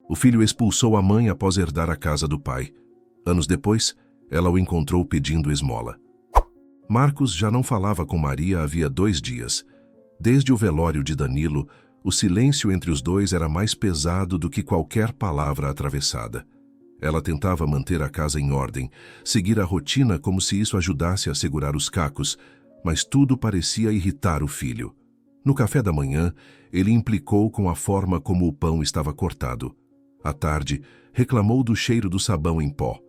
O filho expulsou a mãe após herdar a casa do pai. Anos depois, ela o encontrou pedindo esmola. Marcos já não falava com Maria havia 2 dias. Desde o velório de Danilo, o silêncio entre os dois era mais pesado do que qualquer palavra atravessada. Ela tentava manter a casa em ordem, seguir a rotina como se isso ajudasse a segurar os cacos, mas tudo parecia irritar o filho. No café da manhã, ele implicou com a forma como o pão estava cortado. À tarde, reclamou do cheiro do sabão em pó.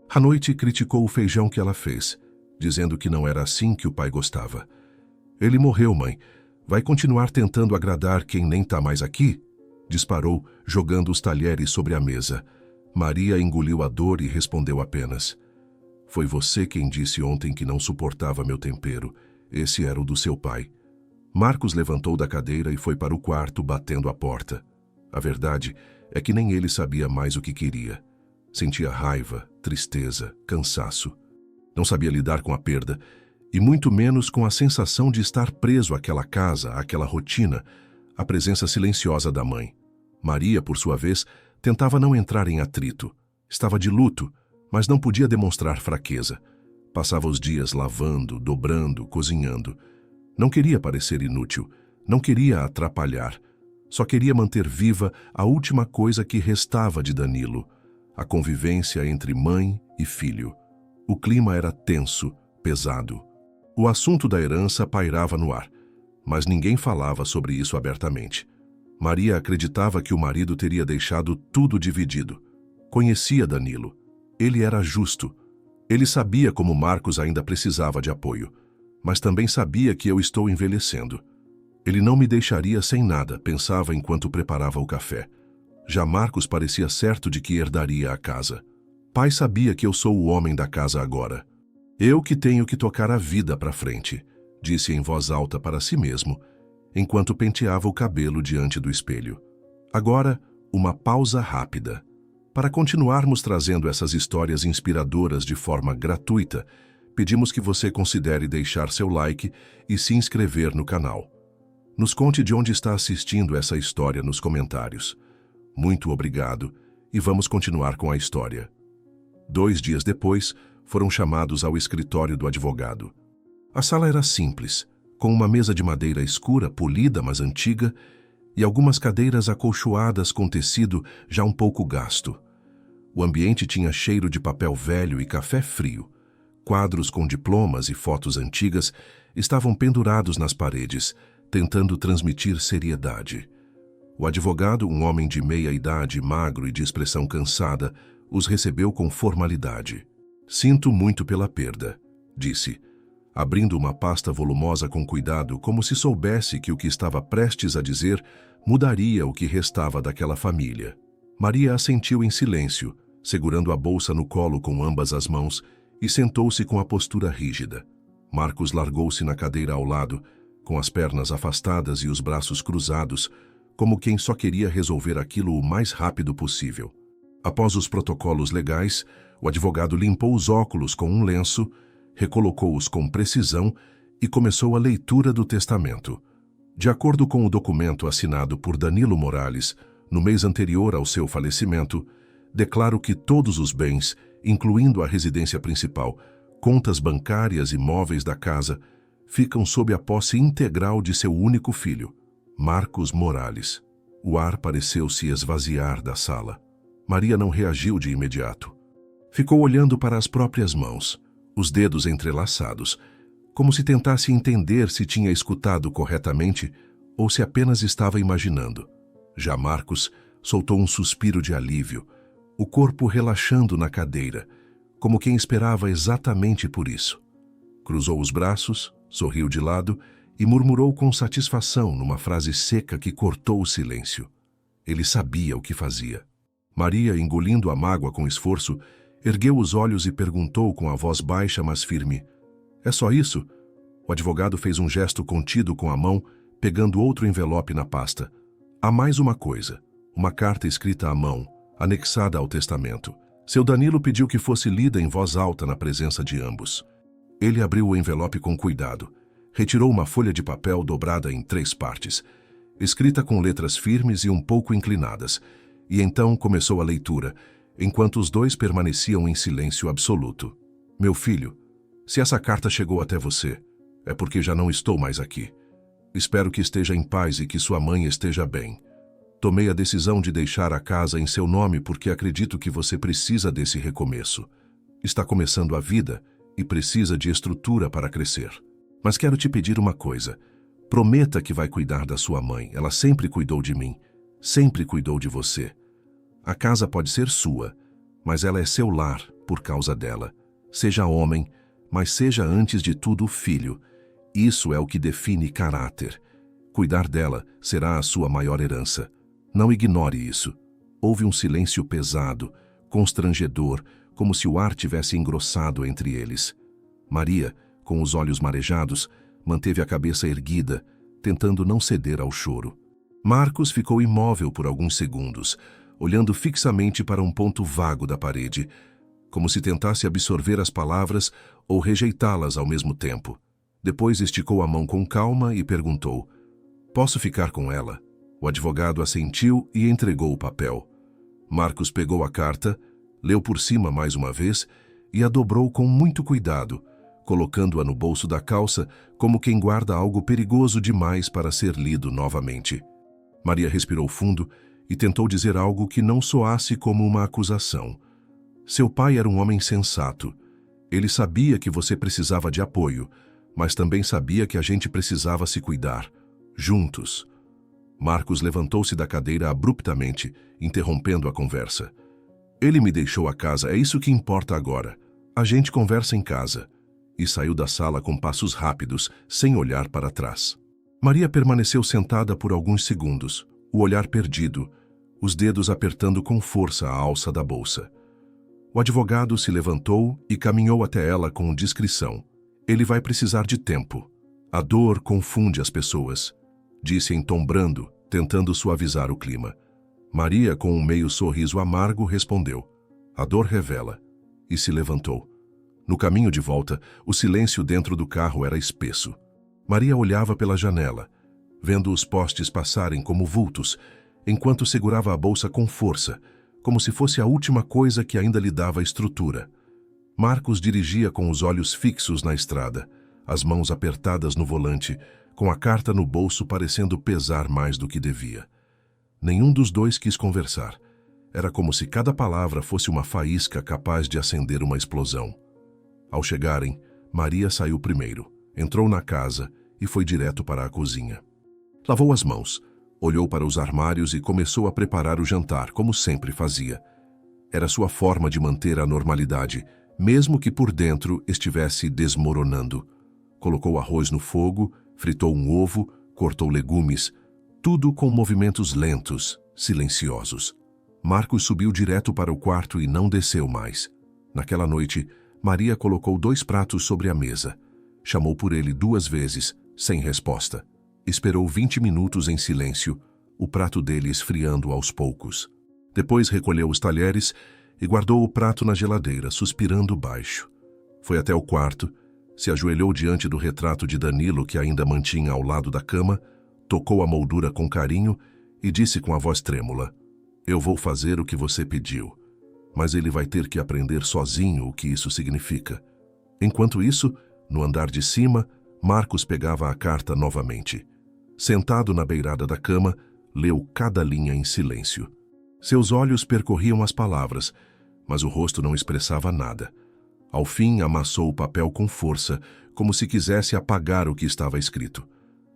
À noite, criticou o feijão que ela fez, dizendo que não era assim que o pai gostava. Ele morreu, mãe. Vai continuar tentando agradar quem nem tá mais aqui? Disparou, jogando os talheres sobre a mesa. Maria engoliu a dor e respondeu apenas: foi você quem disse ontem que não suportava meu tempero. Esse era o do seu pai. Marcos levantou da cadeira e foi para o quarto, batendo a porta. A verdade é que nem ele sabia mais o que queria. Sentia raiva, tristeza, cansaço. Não sabia lidar com a perda, e muito menos com a sensação de estar preso àquela casa, àquela rotina, à presença silenciosa da mãe. Maria, por sua vez, tentava não entrar em atrito. Estava de luto, mas não podia demonstrar fraqueza. Passava os dias lavando, dobrando, cozinhando. Não queria parecer inútil, não queria atrapalhar. Só queria manter viva a última coisa que restava de Danilo, a convivência entre mãe e filho. O clima era tenso, pesado. O assunto da herança pairava no ar, mas ninguém falava sobre isso abertamente. Maria acreditava que o marido teria deixado tudo dividido. Conhecia Danilo. Ele era justo. Ele sabia como Marcos ainda precisava de apoio, mas também sabia que eu estou envelhecendo. Ele não me deixaria sem nada, pensava enquanto preparava o café. Já Marcos parecia certo de que herdaria a casa. Pai sabia que eu sou o homem da casa agora. Eu que tenho que tocar a vida para frente, disse em voz alta para si mesmo, enquanto penteava o cabelo diante do espelho. Agora, uma pausa rápida. Para continuarmos trazendo essas histórias inspiradoras de forma gratuita, pedimos que você considere deixar seu like e se inscrever no canal. Nos conte de onde está assistindo essa história nos comentários. Muito obrigado e vamos continuar com a história. 2 dias depois, foram chamados ao escritório do advogado. A sala era simples, com uma mesa de madeira escura, polida, mas antiga, e algumas cadeiras acolchoadas com tecido já um pouco gasto. O ambiente tinha cheiro de papel velho e café frio. Quadros com diplomas e fotos antigas estavam pendurados nas paredes, tentando transmitir seriedade. O advogado, um homem de meia idade, magro e de expressão cansada, os recebeu com formalidade. Sinto muito pela perda, disse, abrindo uma pasta volumosa com cuidado, como se soubesse que o que estava prestes a dizer mudaria o que restava daquela família. Maria assentiu em silêncio, segurando a bolsa no colo com ambas as mãos, e sentou-se com a postura rígida. Marcos largou-se na cadeira ao lado, com as pernas afastadas e os braços cruzados, como quem só queria resolver aquilo o mais rápido possível. Após os protocolos legais, o advogado limpou os óculos com um lenço, recolocou-os com precisão e começou a leitura do testamento. De acordo com o documento assinado por Danilo Morales, no mês anterior ao seu falecimento, declaro que todos os bens, incluindo a residência principal, contas bancárias e móveis da casa, ficam sob a posse integral de seu único filho, Marcos Morales. O ar pareceu se esvaziar da sala. Maria não reagiu de imediato. Ficou olhando para as próprias mãos, os dedos entrelaçados, como se tentasse entender se tinha escutado corretamente ou se apenas estava imaginando. Já Marcos soltou um suspiro de alívio, o corpo relaxando na cadeira, como quem esperava exatamente por isso. Cruzou os braços, sorriu de lado e murmurou com satisfação numa frase seca que cortou o silêncio. Ele sabia o que fazia. Maria, engolindo a mágoa com esforço, ergueu os olhos e perguntou com a voz baixa, mas firme: "É só isso?" O advogado fez um gesto contido com a mão, pegando outro envelope na pasta. "Há mais uma coisa. Uma carta escrita à mão, anexada ao testamento. Seu Danilo pediu que fosse lida em voz alta na presença de ambos." Ele abriu o envelope com cuidado. Retirou uma folha de papel dobrada em 3 partes, escrita com letras firmes e um pouco inclinadas, E então começou a leitura, enquanto os dois permaneciam em silêncio absoluto. Meu filho, se essa carta chegou até você, é porque já não estou mais aqui. Espero que esteja em paz e que sua mãe esteja bem. Tomei a decisão de deixar a casa em seu nome porque acredito que você precisa desse recomeço. Está começando a vida e precisa de estrutura para crescer. Mas quero te pedir uma coisa. Prometa que vai cuidar da sua mãe. Ela sempre cuidou de mim. Sempre cuidou de você. A casa pode ser sua, mas ela é seu lar por causa dela. Seja homem, mas seja antes de tudo filho. Isso é o que define caráter. Cuidar dela será a sua maior herança. Não ignore isso. Houve um silêncio pesado, constrangedor, como se o ar tivesse engrossado entre eles. Maria, com os olhos marejados, manteve a cabeça erguida, tentando não ceder ao choro. Marcos ficou imóvel por alguns segundos, olhando fixamente para um ponto vago da parede, como se tentasse absorver as palavras ou rejeitá-las ao mesmo tempo. Depois esticou a mão com calma e perguntou: "Posso ficar com ela?" O advogado assentiu e entregou o papel. Marcos pegou a carta, leu por cima mais uma vez e a dobrou com muito cuidado, colocando-a no bolso da calça como quem guarda algo perigoso demais para ser lido novamente. Maria respirou fundo e tentou dizer algo que não soasse como uma acusação. Seu pai era um homem sensato. Ele sabia que você precisava de apoio, mas também sabia que a gente precisava se cuidar, juntos. Marcos levantou-se da cadeira abruptamente, interrompendo a conversa. Ele me deixou a casa, é isso que importa agora. A gente conversa em casa. E saiu da sala com passos rápidos, sem olhar para trás. Maria permaneceu sentada por alguns segundos, o olhar perdido, os dedos apertando com força a alça da bolsa. O advogado se levantou e caminhou até ela com discrição. Ele vai precisar de tempo. A dor confunde as pessoas, disse em tom brando, tentando suavizar o clima. Maria, com um meio sorriso amargo, respondeu: "A dor revela", e se levantou. No caminho de volta, o silêncio dentro do carro era espesso. Maria olhava pela janela, vendo os postes passarem como vultos, enquanto segurava a bolsa com força, como se fosse a última coisa que ainda lhe dava estrutura. Marcos dirigia com os olhos fixos na estrada, as mãos apertadas no volante, com a carta no bolso parecendo pesar mais do que devia. Nenhum dos dois quis conversar. Era como se cada palavra fosse uma faísca capaz de acender uma explosão. Ao chegarem, Maria saiu primeiro, entrou na casa e foi direto para a cozinha. Lavou as mãos, olhou para os armários e começou a preparar o jantar, como sempre fazia. Era sua forma de manter a normalidade, mesmo que por dentro estivesse desmoronando. Colocou arroz no fogo, fritou um ovo, cortou legumes, tudo com movimentos lentos, silenciosos. Marcos subiu direto para o quarto e não desceu mais. Naquela noite, Maria colocou 2 pratos sobre a mesa. Chamou por ele 2 vezes, sem resposta. Esperou 20 minutos em silêncio, o prato dele esfriando aos poucos. Depois recolheu os talheres e guardou o prato na geladeira, suspirando baixo. Foi até o quarto, se ajoelhou diante do retrato de Danilo que ainda mantinha ao lado da cama, tocou a moldura com carinho e disse com a voz trêmula: "Eu vou fazer o que você pediu, mas ele vai ter que aprender sozinho o que isso significa." Enquanto isso, no andar de cima, Marcos pegava a carta novamente. Sentado na beirada da cama, leu cada linha em silêncio. Seus olhos percorriam as palavras, mas o rosto não expressava nada. Ao fim, amassou o papel com força, como se quisesse apagar o que estava escrito.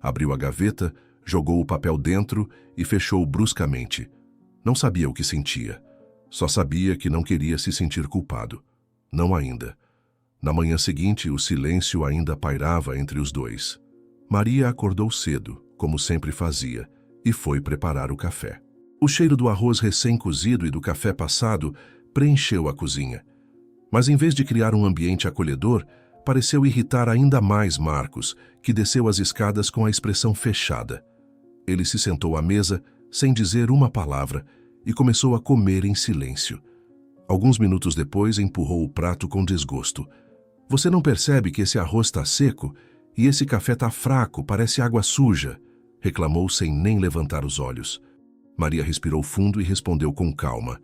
Abriu a gaveta, jogou o papel dentro e fechou bruscamente. Não sabia o que sentia. Só sabia que não queria se sentir culpado. Não ainda. Na manhã seguinte, o silêncio ainda pairava entre os dois. Maria acordou cedo, como sempre fazia, e foi preparar o café. O cheiro do arroz recém-cozido e do café passado preencheu a cozinha. Mas em vez de criar um ambiente acolhedor, pareceu irritar ainda mais Marcos, que desceu as escadas com a expressão fechada. Ele se sentou à mesa, sem dizer uma palavra, e começou a comer em silêncio. Alguns minutos depois, empurrou o prato com desgosto. "Você não percebe que esse arroz está seco? E esse café está fraco, parece água suja", reclamou sem nem levantar os olhos. Maria respirou fundo e respondeu com calma.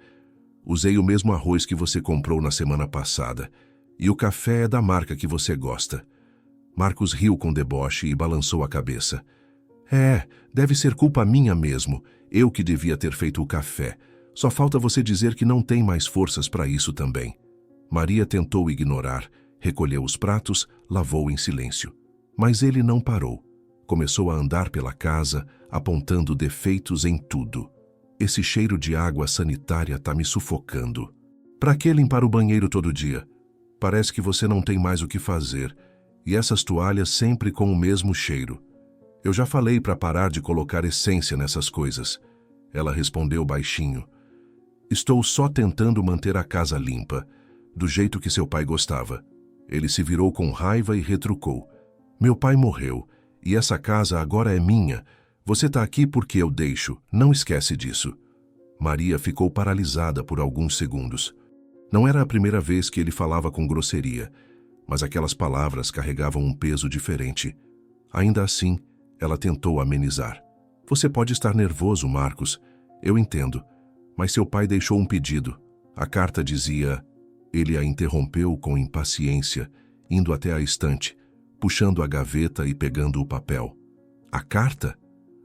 Usei o mesmo arroz que você comprou na semana passada. E o café é da marca que você gosta. Marcos riu com deboche e balançou a cabeça. Deve ser culpa minha mesmo. Eu que devia ter feito o café. Só falta você dizer que não tem mais forças para isso também. Maria tentou ignorar, recolheu os pratos, lavou em silêncio. Mas ele não parou. Começou a andar pela casa, apontando defeitos em tudo. Esse cheiro de água sanitária tá me sufocando. Pra que limpar o banheiro todo dia? Parece que você não tem mais o que fazer. E essas toalhas sempre com o mesmo cheiro. Eu já falei para parar de colocar essência nessas coisas. Ela respondeu baixinho. Estou só tentando manter a casa limpa, do jeito que seu pai gostava. Ele se virou com raiva e retrucou. Meu pai morreu, e essa casa agora é minha. Você tá aqui porque eu deixo, não esquece disso. Maria ficou paralisada por alguns segundos. Não era a primeira vez que ele falava com grosseria, mas aquelas palavras carregavam um peso diferente. Ainda assim, ela tentou amenizar. Você pode estar nervoso, Marcos. Eu entendo. Mas seu pai deixou um pedido. A carta dizia... Ele a interrompeu com impaciência, indo até a estante, puxando a gaveta e pegando o papel. A carta?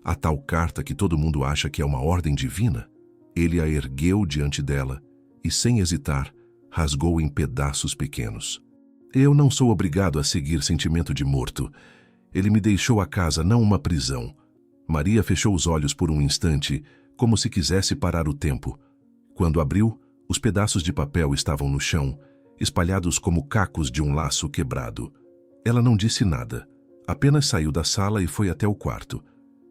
A tal carta que todo mundo acha que é uma ordem divina? Ele a ergueu diante dela e, sem hesitar, rasgou em pedaços pequenos. Eu não sou obrigado a seguir sentimento de morto. Ele me deixou a casa, não uma prisão. Maria fechou os olhos por um instante, como se quisesse parar o tempo. Quando abriu, os pedaços de papel estavam no chão, espalhados como cacos de um laço quebrado. Ela não disse nada, apenas saiu da sala e foi até o quarto.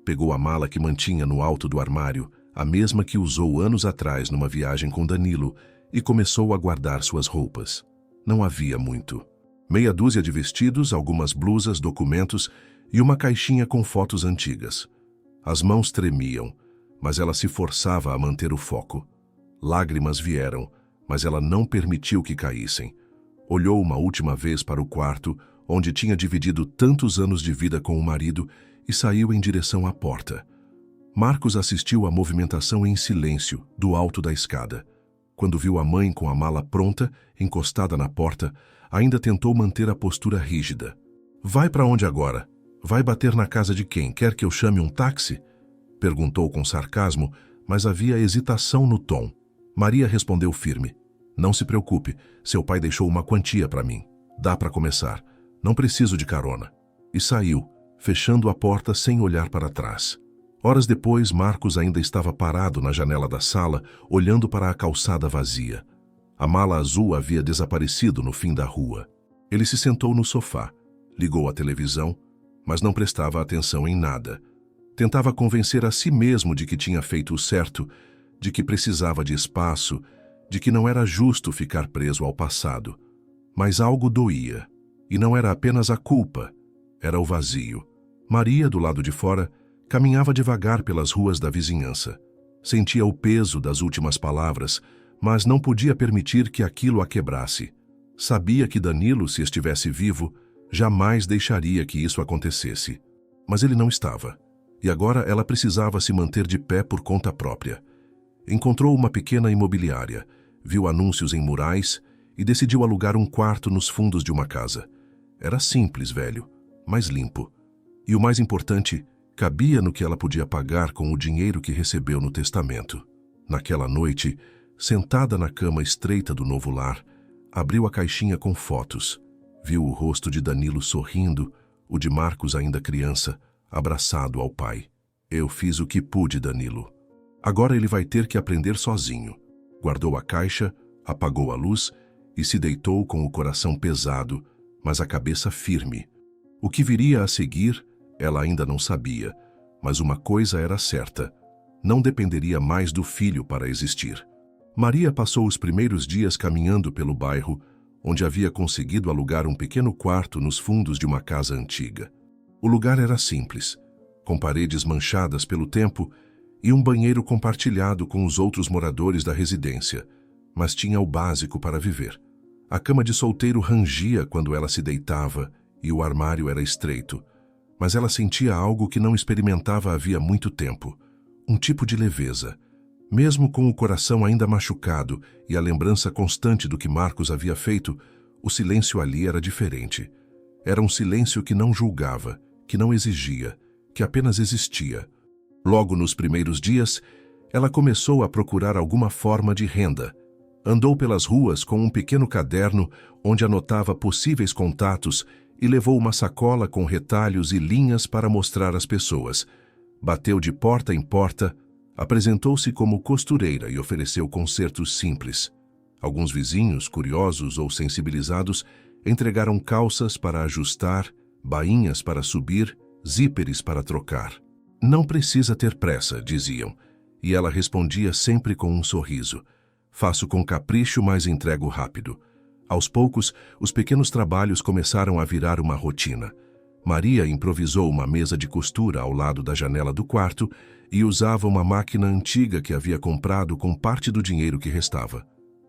Pegou a mala que mantinha no alto do armário, a mesma que usou anos atrás numa viagem com Danilo, e começou a guardar suas roupas. Não havia muito. Meia dúzia de vestidos, algumas blusas, documentos e uma caixinha com fotos antigas. As mãos tremiam, mas ela se forçava a manter o foco. Lágrimas vieram, mas ela não permitiu que caíssem. Olhou uma última vez para o quarto, onde tinha dividido tantos anos de vida com o marido, e saiu em direção à porta. Marcos assistiu à movimentação em silêncio, do alto da escada. Quando viu a mãe com a mala pronta, encostada na porta, ainda tentou manter a postura rígida. Vai para onde agora? Vai bater na casa de quem? Quer que eu chame um táxi? Perguntou com sarcasmo, mas havia hesitação no tom. Maria respondeu firme. Não se preocupe, seu pai deixou uma quantia para mim. Dá para começar. Não preciso de carona. E saiu, fechando a porta sem olhar para trás. Horas depois, Marcos ainda estava parado na janela da sala, olhando para a calçada vazia. A mala azul havia desaparecido no fim da rua. Ele se sentou no sofá, ligou a televisão, mas não prestava atenção em nada. Tentava convencer a si mesmo de que tinha feito o certo, de que precisava de espaço, de que não era justo ficar preso ao passado. Mas algo doía, e não era apenas a culpa, era o vazio. Maria, do lado de fora, caminhava devagar pelas ruas da vizinhança. Sentia o peso das últimas palavras, mas não podia permitir que aquilo a quebrasse. Sabia que Danilo, se estivesse vivo, jamais deixaria que isso acontecesse. Mas ele não estava, e agora ela precisava se manter de pé por conta própria. Encontrou uma pequena imobiliária, viu anúncios em murais e decidiu alugar um quarto nos fundos de uma casa. Era simples, velho, mas limpo. E o mais importante, cabia no que ela podia pagar com o dinheiro que recebeu no testamento. Naquela noite, sentada na cama estreita do novo lar, abriu a caixinha com fotos. Viu o rosto de Danilo sorrindo, o de Marcos ainda criança, abraçado ao pai. Eu fiz o que pude, Danilo. Agora ele vai ter que aprender sozinho. Guardou a caixa, apagou a luz e se deitou com o coração pesado, mas a cabeça firme. O que viria a seguir, ela ainda não sabia, mas uma coisa era certa: não dependeria mais do filho para existir. Maria passou os primeiros dias caminhando pelo bairro, onde havia conseguido alugar um pequeno quarto nos fundos de uma casa antiga. O lugar era simples, com paredes manchadas pelo tempo e um banheiro compartilhado com os outros moradores da residência, mas tinha o básico para viver. A cama de solteiro rangia quando ela se deitava e o armário era estreito, mas ela sentia algo que não experimentava havia muito tempo: um tipo de leveza. Mesmo com o coração ainda machucado e a lembrança constante do que Marcos havia feito, o silêncio ali era diferente. Era um silêncio que não julgava, que não exigia, que apenas existia. Logo nos primeiros dias, ela começou a procurar alguma forma de renda. Andou pelas ruas com um pequeno caderno onde anotava possíveis contatos e levou uma sacola com retalhos e linhas para mostrar às pessoas. Bateu de porta em porta, apresentou-se como costureira e ofereceu consertos simples. Alguns vizinhos, curiosos ou sensibilizados, entregaram calças para ajustar, bainhas para subir, zíperes para trocar. Não precisa ter pressa, diziam, e ela respondia sempre com um sorriso. Faço com capricho, mas entrego rápido. Aos poucos, os pequenos trabalhos começaram a virar uma rotina. Maria improvisou uma mesa de costura ao lado da janela do quarto e usava uma máquina antiga que havia comprado com parte do dinheiro que restava.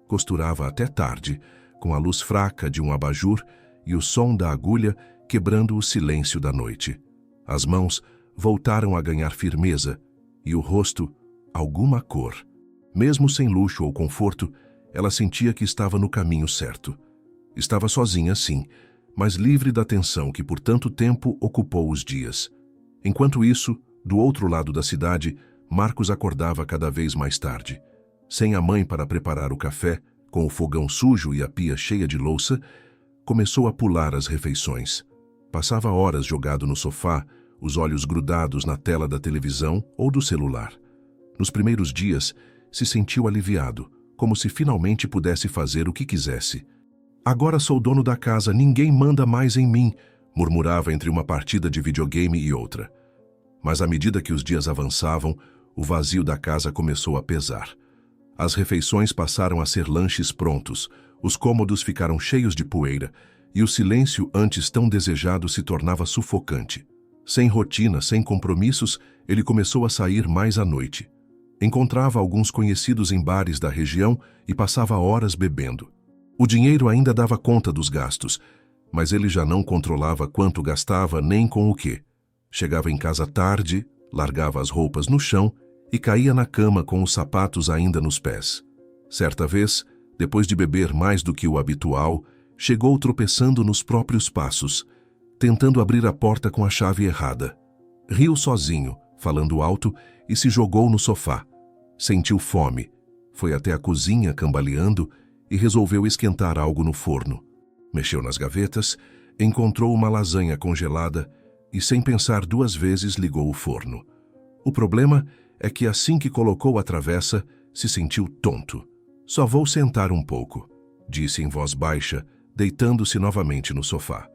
Costurava até tarde, com a luz fraca de um abajur e o som da agulha quebrando o silêncio da noite. As mãos voltaram a ganhar firmeza e o rosto, alguma cor. Mesmo sem luxo ou conforto, ela sentia que estava no caminho certo. Estava sozinha, sim, mas livre da tensão que por tanto tempo ocupou os dias. Enquanto isso, do outro lado da cidade, Marcos acordava cada vez mais tarde. Sem a mãe para preparar o café, com o fogão sujo e a pia cheia de louça, começou a pular as refeições. Passava horas jogado no sofá, os olhos grudados na tela da televisão ou do celular. Nos primeiros dias, se sentiu aliviado, como se finalmente pudesse fazer o que quisesse. Agora sou dono da casa, ninguém manda mais em mim, murmurava entre uma partida de videogame e outra. Mas à medida que os dias avançavam, o vazio da casa começou a pesar. As refeições passaram a ser lanches prontos, os cômodos ficaram cheios de poeira, e o silêncio antes tão desejado se tornava sufocante. Sem rotina, sem compromissos, ele começou a sair mais à noite. Encontrava alguns conhecidos em bares da região e passava horas bebendo. O dinheiro ainda dava conta dos gastos, mas ele já não controlava quanto gastava nem com o quê. Chegava em casa tarde, largava as roupas no chão e caía na cama com os sapatos ainda nos pés. Certa vez, depois de beber mais do que o habitual, chegou tropeçando nos próprios passos, tentando abrir a porta com a chave errada. Riu sozinho, falando alto, e se jogou no sofá. Sentiu fome, foi até a cozinha cambaleando e resolveu esquentar algo no forno. Mexeu nas gavetas, encontrou uma lasanha congelada e, sem pensar duas vezes, ligou o forno. O problema é que assim que colocou a travessa, se sentiu tonto. Só vou sentar um pouco, disse em voz baixa, deitando-se novamente no sofá.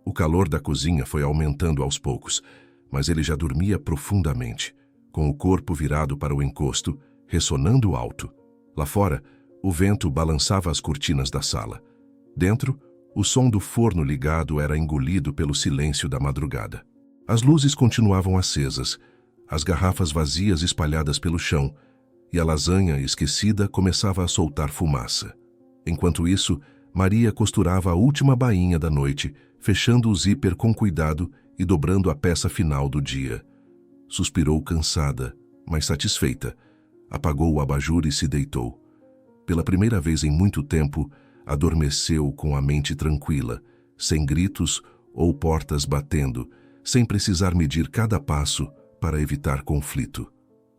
O calor da cozinha foi aumentando aos poucos, mas ele já dormia profundamente, com o corpo virado para o encosto, ressonando alto. Lá fora, o vento balançava as cortinas da sala. Dentro, o som do forno ligado era engolido pelo silêncio da madrugada. As luzes continuavam acesas, as garrafas vazias espalhadas pelo chão, e a lasanha esquecida começava a soltar fumaça. Enquanto isso, Maria costurava a última bainha da noite, fechando o zíper com cuidado e dobrando a peça final do dia. Suspirou cansada, mas satisfeita. Apagou o abajur e se deitou. Pela primeira vez em muito tempo, adormeceu com a mente tranquila, sem gritos ou portas batendo, sem precisar medir cada passo para evitar conflito.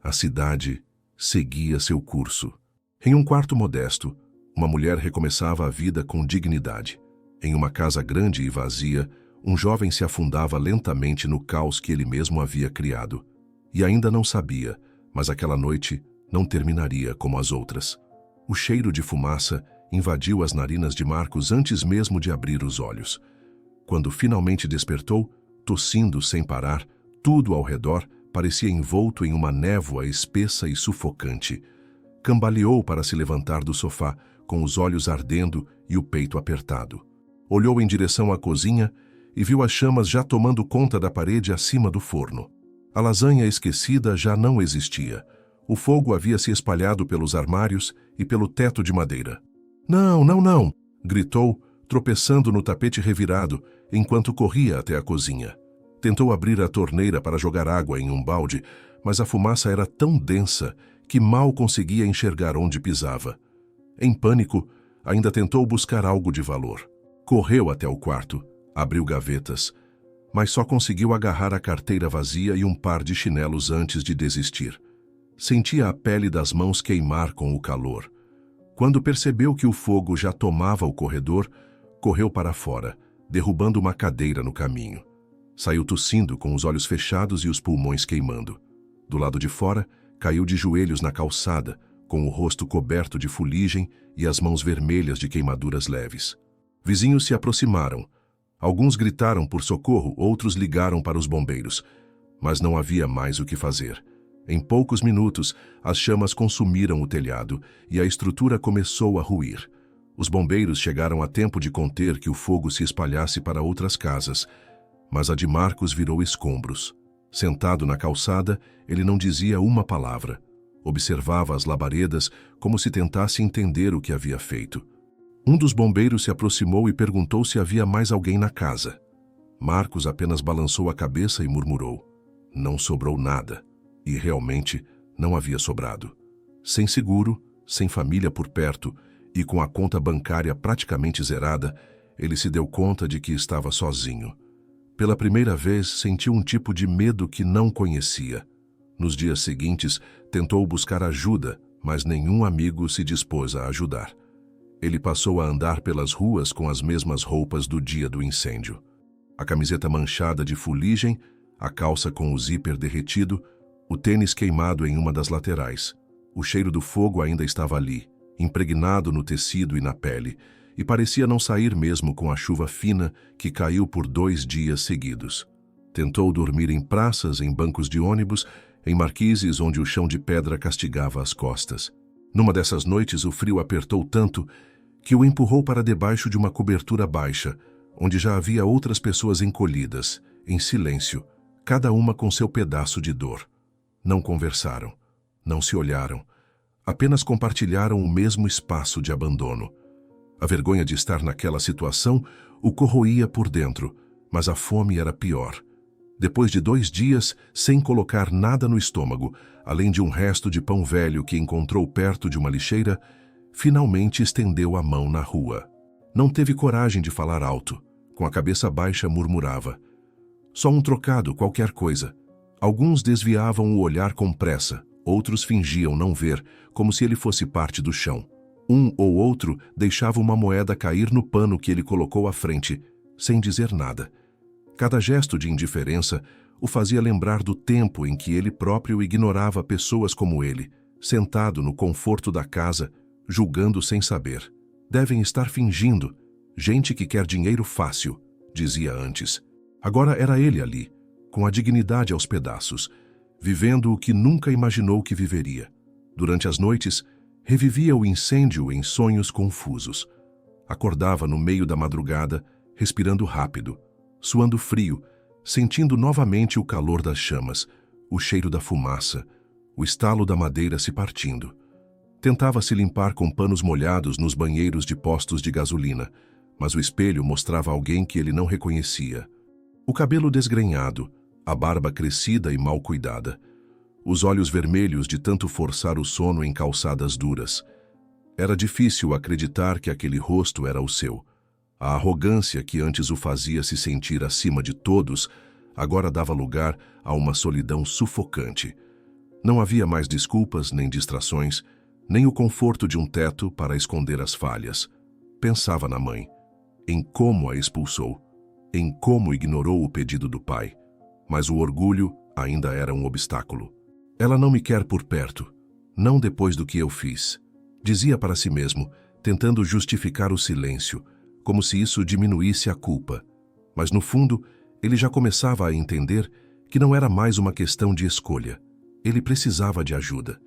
A cidade seguia seu curso. Em um quarto modesto, uma mulher recomeçava a vida com dignidade. Em uma casa grande e vazia, um jovem se afundava lentamente no caos que ele mesmo havia criado. E ainda não sabia, mas aquela noite não terminaria como as outras. O cheiro de fumaça invadiu as narinas de Marcos antes mesmo de abrir os olhos. Quando finalmente despertou, tossindo sem parar, tudo ao redor parecia envolto em uma névoa espessa e sufocante. Cambaleou para se levantar do sofá, com os olhos ardendo e o peito apertado. Olhou em direção à cozinha e viu as chamas já tomando conta da parede acima do forno. A lasanha esquecida já não existia. O fogo havia se espalhado pelos armários e pelo teto de madeira. "Não, não, não!" gritou, tropeçando no tapete revirado, enquanto corria até a cozinha. Tentou abrir a torneira para jogar água em um balde, mas a fumaça era tão densa que mal conseguia enxergar onde pisava. Em pânico, ainda tentou buscar algo de valor. Correu até o quarto, abriu gavetas, mas só conseguiu agarrar a carteira vazia e um par de chinelos antes de desistir. Sentia a pele das mãos queimar com o calor. Quando percebeu que o fogo já tomava o corredor, correu para fora, derrubando uma cadeira no caminho. Saiu tossindo, com os olhos fechados e os pulmões queimando. Do lado de fora, caiu de joelhos na calçada, com o rosto coberto de fuligem e as mãos vermelhas de queimaduras leves. Vizinhos se aproximaram. Alguns gritaram por socorro, outros ligaram para os bombeiros. Mas não havia mais o que fazer. Em poucos minutos, as chamas consumiram o telhado e a estrutura começou a ruir. Os bombeiros chegaram a tempo de conter que o fogo se espalhasse para outras casas, mas a de Marcos virou escombros. Sentado na calçada, ele não dizia uma palavra. Observava as labaredas como se tentasse entender o que havia feito. Um dos bombeiros se aproximou e perguntou se havia mais alguém na casa. Marcos apenas balançou a cabeça e murmurou: "Não sobrou nada." E realmente não havia sobrado. Sem seguro, sem família por perto e com a conta bancária praticamente zerada, ele se deu conta de que estava sozinho. Pela primeira vez, sentiu um tipo de medo que não conhecia. Nos dias seguintes, tentou buscar ajuda, mas nenhum amigo se dispôs a ajudar. Ele passou a andar pelas ruas com as mesmas roupas do dia do incêndio. A camiseta manchada de fuligem, a calça com o zíper derretido, o tênis queimado em uma das laterais. O cheiro do fogo ainda estava ali, impregnado no tecido e na pele, e parecia não sair mesmo com a chuva fina que caiu por 2 dias seguidos. Tentou dormir em praças, em bancos de ônibus, em marquises onde o chão de pedra castigava as costas. Numa dessas noites, o frio apertou tanto que o empurrou para debaixo de uma cobertura baixa, onde já havia outras pessoas encolhidas, em silêncio, cada uma com seu pedaço de dor. Não conversaram, não se olharam, apenas compartilharam o mesmo espaço de abandono. A vergonha de estar naquela situação o corroía por dentro, mas a fome era pior. Depois de 2 dias, sem colocar nada no estômago, além de um resto de pão velho que encontrou perto de uma lixeira, finalmente estendeu a mão na rua. Não teve coragem de falar alto. Com a cabeça baixa, murmurava: "Só um trocado, qualquer coisa." Alguns desviavam o olhar com pressa, outros fingiam não ver, como se ele fosse parte do chão. Um ou outro deixava uma moeda cair no pano que ele colocou à frente, sem dizer nada. Cada gesto de indiferença o fazia lembrar do tempo em que ele próprio ignorava pessoas como ele, sentado no conforto da casa, julgando sem saber. "Devem estar fingindo. Gente que quer dinheiro fácil", dizia antes. Agora era ele ali, com a dignidade aos pedaços, vivendo o que nunca imaginou que viveria. Durante as noites, revivia o incêndio em sonhos confusos. Acordava no meio da madrugada, respirando rápido, suando frio, sentindo novamente o calor das chamas, o cheiro da fumaça, o estalo da madeira se partindo. Tentava se limpar com panos molhados nos banheiros de postos de gasolina, mas o espelho mostrava alguém que ele não reconhecia. O cabelo desgrenhado, a barba crescida e mal cuidada, os olhos vermelhos de tanto forçar o sono em calçadas duras. Era difícil acreditar que aquele rosto era o seu. A arrogância que antes o fazia se sentir acima de todos, agora dava lugar a uma solidão sufocante. Não havia mais desculpas nem distrações, nem o conforto de um teto para esconder as falhas. Pensava na mãe, em como a expulsou, em como ignorou o pedido do pai. Mas o orgulho ainda era um obstáculo. "Ela não me quer por perto, não depois do que eu fiz", dizia para si mesmo, tentando justificar o silêncio, como se isso diminuísse a culpa. Mas no fundo, ele já começava a entender que não era mais uma questão de escolha. Ele precisava de ajuda.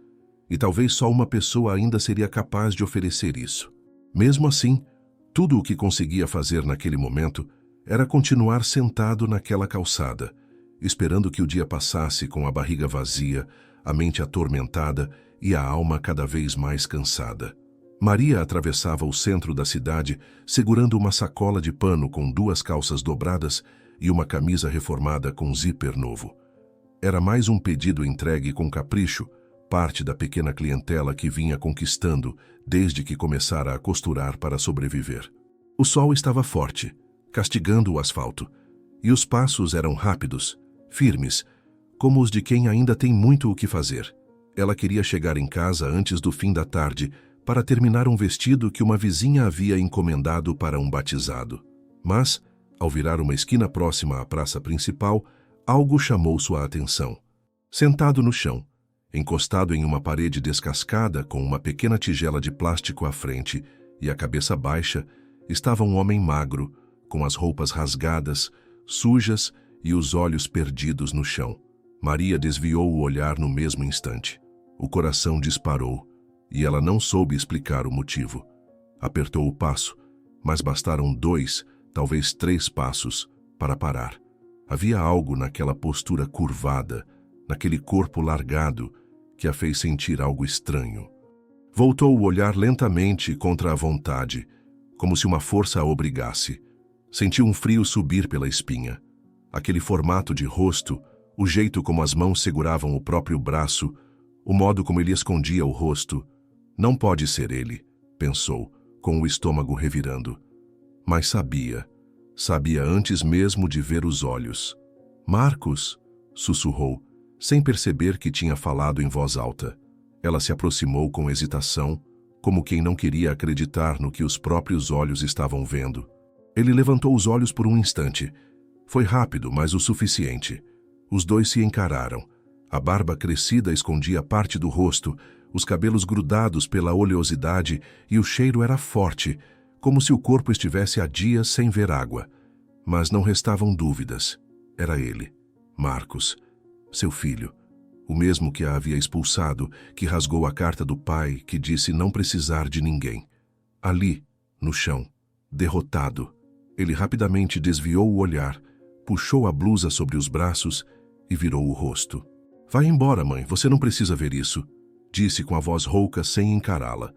E talvez só uma pessoa ainda seria capaz de oferecer isso. Mesmo assim, tudo o que conseguia fazer naquele momento era continuar sentado naquela calçada, esperando que o dia passasse com a barriga vazia, a mente atormentada e a alma cada vez mais cansada. Maria atravessava o centro da cidade segurando uma sacola de pano com 2 calças dobradas e uma camisa reformada com zíper novo. Era mais um pedido entregue com capricho, parte da pequena clientela que vinha conquistando desde que começara a costurar para sobreviver. O sol estava forte, castigando o asfalto, e os passos eram rápidos, firmes, como os de quem ainda tem muito o que fazer. Ela queria chegar em casa antes do fim da tarde para terminar um vestido que uma vizinha havia encomendado para um batizado. Mas, ao virar uma esquina próxima à praça principal, algo chamou sua atenção. Sentado no chão, encostado em uma parede descascada com uma pequena tigela de plástico à frente e a cabeça baixa, estava um homem magro, com as roupas rasgadas, sujas e os olhos perdidos no chão. Maria desviou o olhar no mesmo instante. O coração disparou e ela não soube explicar o motivo. Apertou o passo, mas bastaram 2, talvez 3 passos para parar. Havia algo naquela postura curvada, naquele corpo largado, que a fez sentir algo estranho. Voltou o olhar lentamente contra a vontade, como se uma força a obrigasse. Sentiu um frio subir pela espinha. Aquele formato de rosto, o jeito como as mãos seguravam o próprio braço, o modo como ele escondia o rosto. Não pode ser ele, pensou, com o estômago revirando. Mas sabia antes mesmo de ver os olhos. Marcos, sussurrou, sem perceber que tinha falado em voz alta. Ela se aproximou com hesitação, como quem não queria acreditar no que os próprios olhos estavam vendo. Ele levantou os olhos por um instante. Foi rápido, mas o suficiente. Os dois se encararam. A barba crescida escondia parte do rosto, os cabelos grudados pela oleosidade e o cheiro era forte, como se o corpo estivesse há dias sem ver água. Mas não restavam dúvidas. Era ele, Marcos, seu filho, o mesmo que a havia expulsado, que rasgou a carta do pai, que disse não precisar de ninguém. Ali, no chão, derrotado, ele rapidamente desviou o olhar, puxou a blusa sobre os braços e virou o rosto. Vai embora, mãe, você não precisa ver isso, disse com a voz rouca sem encará-la.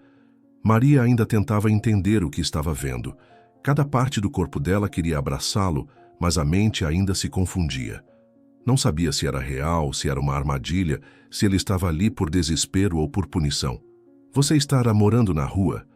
Maria ainda tentava entender o que estava vendo. Cada parte do corpo dela queria abraçá-lo, mas a mente ainda se confundia. Não sabia se era real, se era uma armadilha, se ele estava ali por desespero ou por punição. Você estará morando na rua?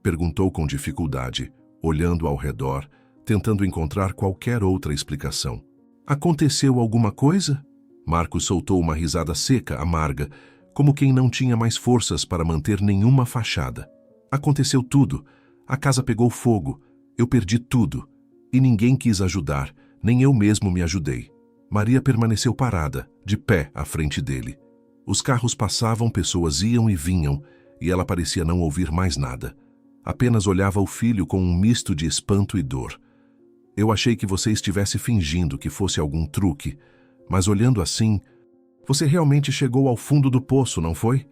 Perguntou com dificuldade, olhando ao redor, tentando encontrar qualquer outra explicação. Aconteceu alguma coisa? Marcos soltou uma risada seca, amarga, como quem não tinha mais forças para manter nenhuma fachada. Aconteceu tudo. A casa pegou fogo. Eu perdi tudo. E ninguém quis ajudar, nem eu mesmo me ajudei. Maria permaneceu parada, de pé à frente dele. Os carros passavam, pessoas iam e vinham, e ela parecia não ouvir mais nada. Apenas olhava o filho com um misto de espanto e dor. Eu achei que você estivesse fingindo que fosse algum truque, mas olhando assim, você realmente chegou ao fundo do poço, não foi?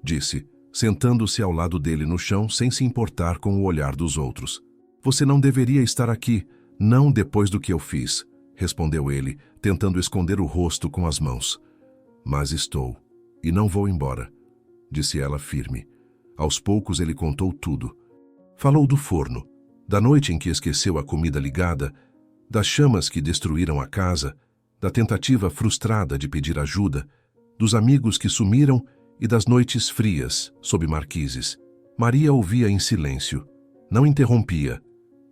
Disse, sentando-se ao lado dele no chão sem se importar com o olhar dos outros. Você não deveria estar aqui, não depois do que eu fiz, respondeu ele, tentando esconder o rosto com as mãos. Mas estou, e não vou embora, disse ela firme. Aos poucos ele contou tudo. Falou do forno, da noite em que esqueceu a comida ligada, das chamas que destruíram a casa, da tentativa frustrada de pedir ajuda, dos amigos que sumiram e das noites frias, sob marquises. Maria ouvia em silêncio. Não interrompia,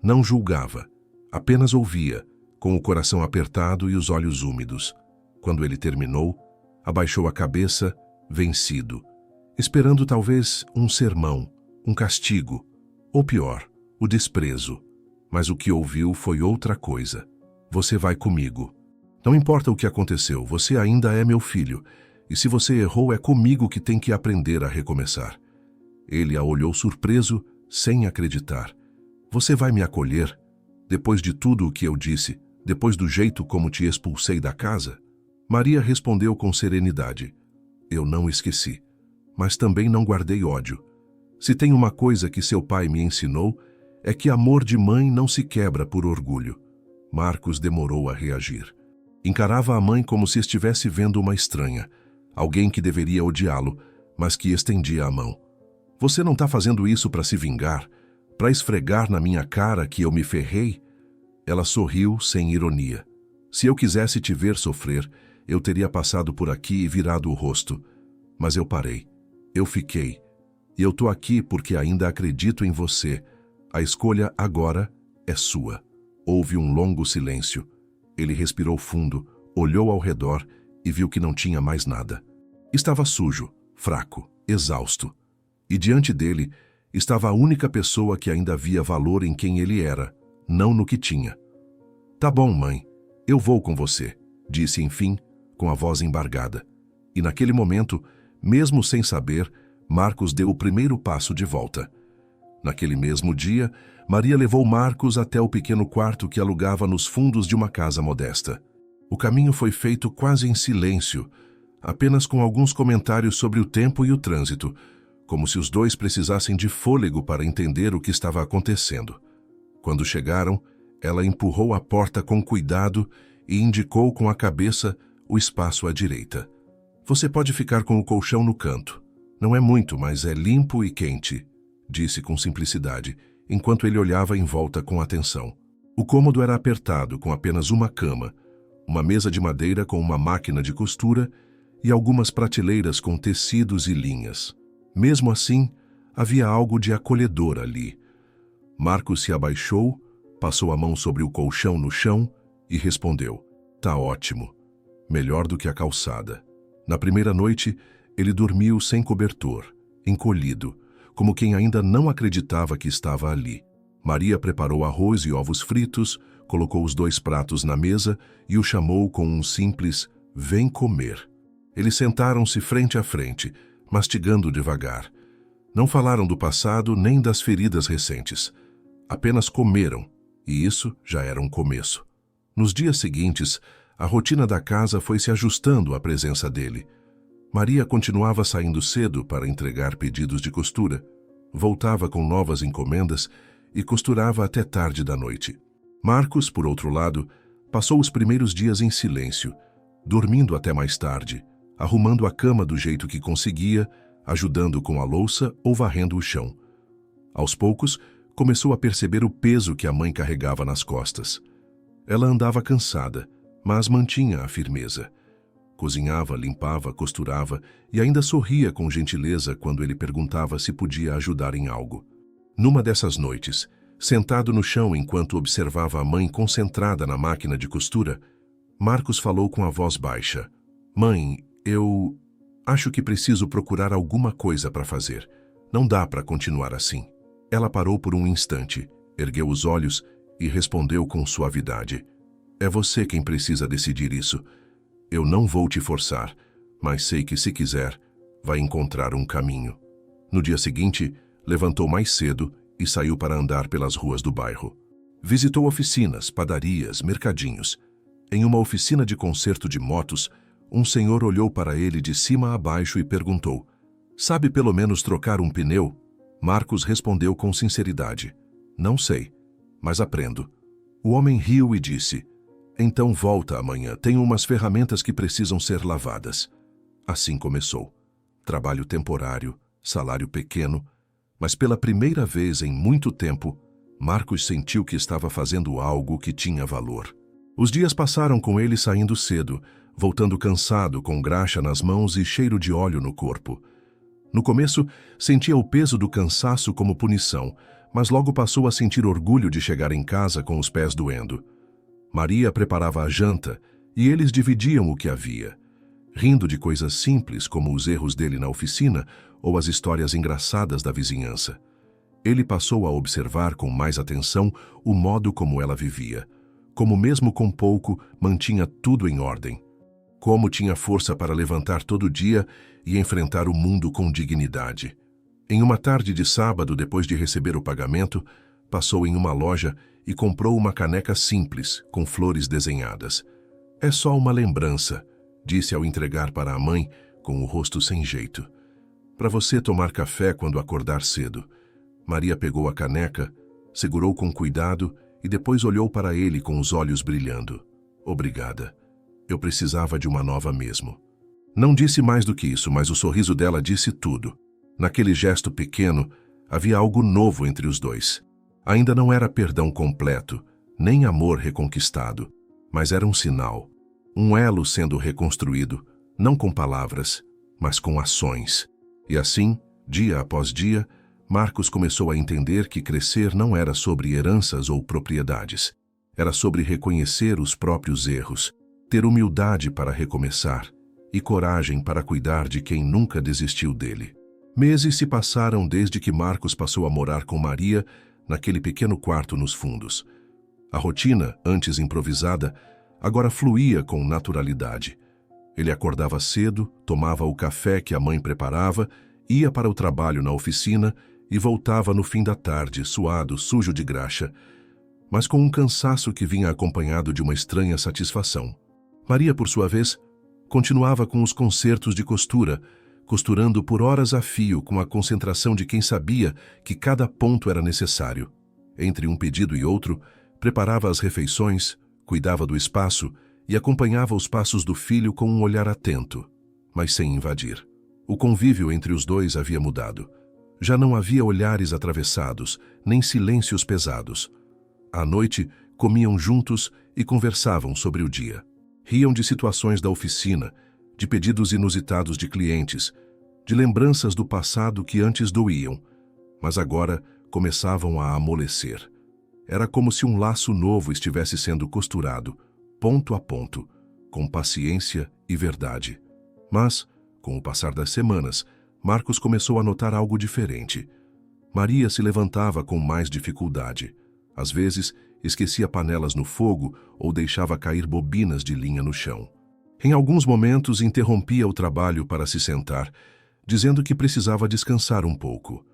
não julgava, apenas ouvia, com o coração apertado e os olhos úmidos. Quando ele terminou, abaixou a cabeça, vencido, esperando talvez um sermão, um castigo, ou pior, o desprezo. Mas o que ouviu foi outra coisa. Você vai comigo. Não importa o que aconteceu, você ainda é meu filho, e se você errou é comigo que tem que aprender a recomeçar. Ele a olhou surpreso, sem acreditar. Você vai me acolher? Depois de tudo o que eu disse, depois do jeito como te expulsei da casa? Maria respondeu com serenidade. Eu não esqueci, mas também não guardei ódio. Se tem uma coisa que seu pai me ensinou, é que amor de mãe não se quebra por orgulho. Marcos demorou a reagir. Encarava a mãe como se estivesse vendo uma estranha, alguém que deveria odiá-lo, mas que estendia a mão. Você não está fazendo isso para se vingar, para esfregar na minha cara que eu me ferrei? Ela sorriu sem ironia. Se eu quisesse te ver sofrer, eu teria passado por aqui e virado o rosto. Mas eu parei. Eu fiquei. E eu tô aqui porque ainda acredito em você. A escolha agora é sua. Houve um longo silêncio. Ele respirou fundo, olhou ao redor e viu que não tinha mais nada. Estava sujo, fraco, exausto. E diante dele estava a única pessoa que ainda via valor em quem ele era, não no que tinha. Tá bom, mãe. Eu vou com você, disse enfim, com a voz embargada. E naquele momento, mesmo sem saber, Marcos deu o primeiro passo de volta. Naquele mesmo dia, Maria levou Marcos até o pequeno quarto que alugava nos fundos de uma casa modesta. O caminho foi feito quase em silêncio, apenas com alguns comentários sobre o tempo e o trânsito, como se os dois precisassem de fôlego para entender o que estava acontecendo. Quando chegaram, ela empurrou a porta com cuidado e indicou com a cabeça o espaço à direita. Você pode ficar com o colchão no canto. Não é muito, mas é limpo e quente, disse com simplicidade, enquanto ele olhava em volta com atenção. O cômodo era apertado, com apenas uma cama, uma mesa de madeira com uma máquina de costura e algumas prateleiras com tecidos e linhas. Mesmo assim, havia algo de acolhedor ali. Marcos se abaixou, passou a mão sobre o colchão no chão e respondeu: "Tá ótimo. Melhor do que a calçada." Na primeira noite, ele dormiu sem cobertor, encolhido, como quem ainda não acreditava que estava ali. Maria preparou arroz e ovos fritos, colocou os 2 pratos na mesa e o chamou com um simples "vem comer." Eles sentaram-se frente a frente, mastigando devagar. Não falaram do passado nem das feridas recentes. Apenas comeram, e isso já era um começo. Nos dias seguintes, a rotina da casa foi se ajustando à presença dele. Maria continuava saindo cedo para entregar pedidos de costura, voltava com novas encomendas e costurava até tarde da noite. Marcos, por outro lado, passou os primeiros dias em silêncio, dormindo até mais tarde, arrumando a cama do jeito que conseguia, ajudando com a louça ou varrendo o chão. Aos poucos, começou a perceber o peso que a mãe carregava nas costas. Ela andava cansada, mas mantinha a firmeza. Cozinhava, limpava, costurava e ainda sorria com gentileza quando ele perguntava se podia ajudar em algo. Numa dessas noites, sentado no chão enquanto observava a mãe concentrada na máquina de costura, Marcos falou com a voz baixa: "Mãe, eu acho que preciso procurar alguma coisa para fazer. Não dá para continuar assim." Ela parou por um instante, ergueu os olhos e respondeu com suavidade: "É você quem precisa decidir isso. Eu não vou te forçar, mas sei que se quiser, vai encontrar um caminho." No dia seguinte, levantou mais cedo e saiu para andar pelas ruas do bairro. Visitou oficinas, padarias, mercadinhos. Em uma oficina de conserto de motos, um senhor olhou para ele de cima a baixo e perguntou: "Sabe pelo menos trocar um pneu?" Marcos respondeu com sinceridade: "Não sei, mas aprendo." O homem riu e disse: "Então volta amanhã, tenho umas ferramentas que precisam ser lavadas." Assim começou. Trabalho temporário, salário pequeno, mas pela primeira vez em muito tempo, Marcos sentiu que estava fazendo algo que tinha valor. Os dias passaram com ele saindo cedo, voltando cansado, com graxa nas mãos e cheiro de óleo no corpo. No começo, sentia o peso do cansaço como punição, mas logo passou a sentir orgulho de chegar em casa com os pés doendo. Maria preparava a janta e eles dividiam o que havia, rindo de coisas simples como os erros dele na oficina ou as histórias engraçadas da vizinhança. Ele passou a observar com mais atenção o modo como ela vivia, como mesmo com pouco mantinha tudo em ordem, como tinha força para levantar todo dia e enfrentar o mundo com dignidade. Em uma tarde de sábado, depois de receber o pagamento, passou em uma loja e comprou uma caneca simples, com flores desenhadas. "É só uma lembrança", disse ao entregar para a mãe, com o rosto sem jeito. "Para você tomar café quando acordar cedo." Maria pegou a caneca, segurou com cuidado e depois olhou para ele com os olhos brilhando. "Obrigada. Eu precisava de uma nova mesmo." Não disse mais do que isso, mas o sorriso dela disse tudo. Naquele gesto pequeno, havia algo novo entre os dois. Ainda não era perdão completo, nem amor reconquistado, mas era um sinal. um elo sendo reconstruído, não com palavras, mas com ações. E assim, dia após dia, Marcos começou a entender que crescer não era sobre heranças ou propriedades. Era sobre reconhecer os próprios erros, ter humildade para recomeçar e coragem para cuidar de quem nunca desistiu dele. Meses se passaram desde que Marcos passou a morar com Maria naquele pequeno quarto nos fundos. A rotina, antes improvisada, agora fluía com naturalidade. Ele acordava cedo, tomava o café que a mãe preparava, ia para o trabalho na oficina e voltava no fim da tarde, suado, sujo de graxa, mas com um cansaço que vinha acompanhado de uma estranha satisfação. Maria, por sua vez, continuava com os concertos de costura, costurando por horas a fio com a concentração de quem sabia que cada ponto era necessário. Entre um pedido e outro, preparava as refeições, cuidava do espaço e acompanhava os passos do filho com um olhar atento, mas sem invadir. O convívio entre os dois havia mudado. Já não havia olhares atravessados, nem silêncios pesados. À noite, comiam juntos e conversavam sobre o dia. Riam de situações da oficina, de pedidos inusitados de clientes, de lembranças do passado que antes doíam, mas agora começavam a amolecer. Era como se um laço novo estivesse sendo costurado, ponto a ponto, com paciência e verdade. Mas, com o passar das semanas, Marcos começou a notar algo diferente. Maria se levantava com mais dificuldade. Às vezes, esquecia panelas no fogo ou deixava cair bobinas de linha no chão. Em alguns momentos, interrompia o trabalho para se sentar, dizendo que precisava descansar um pouco.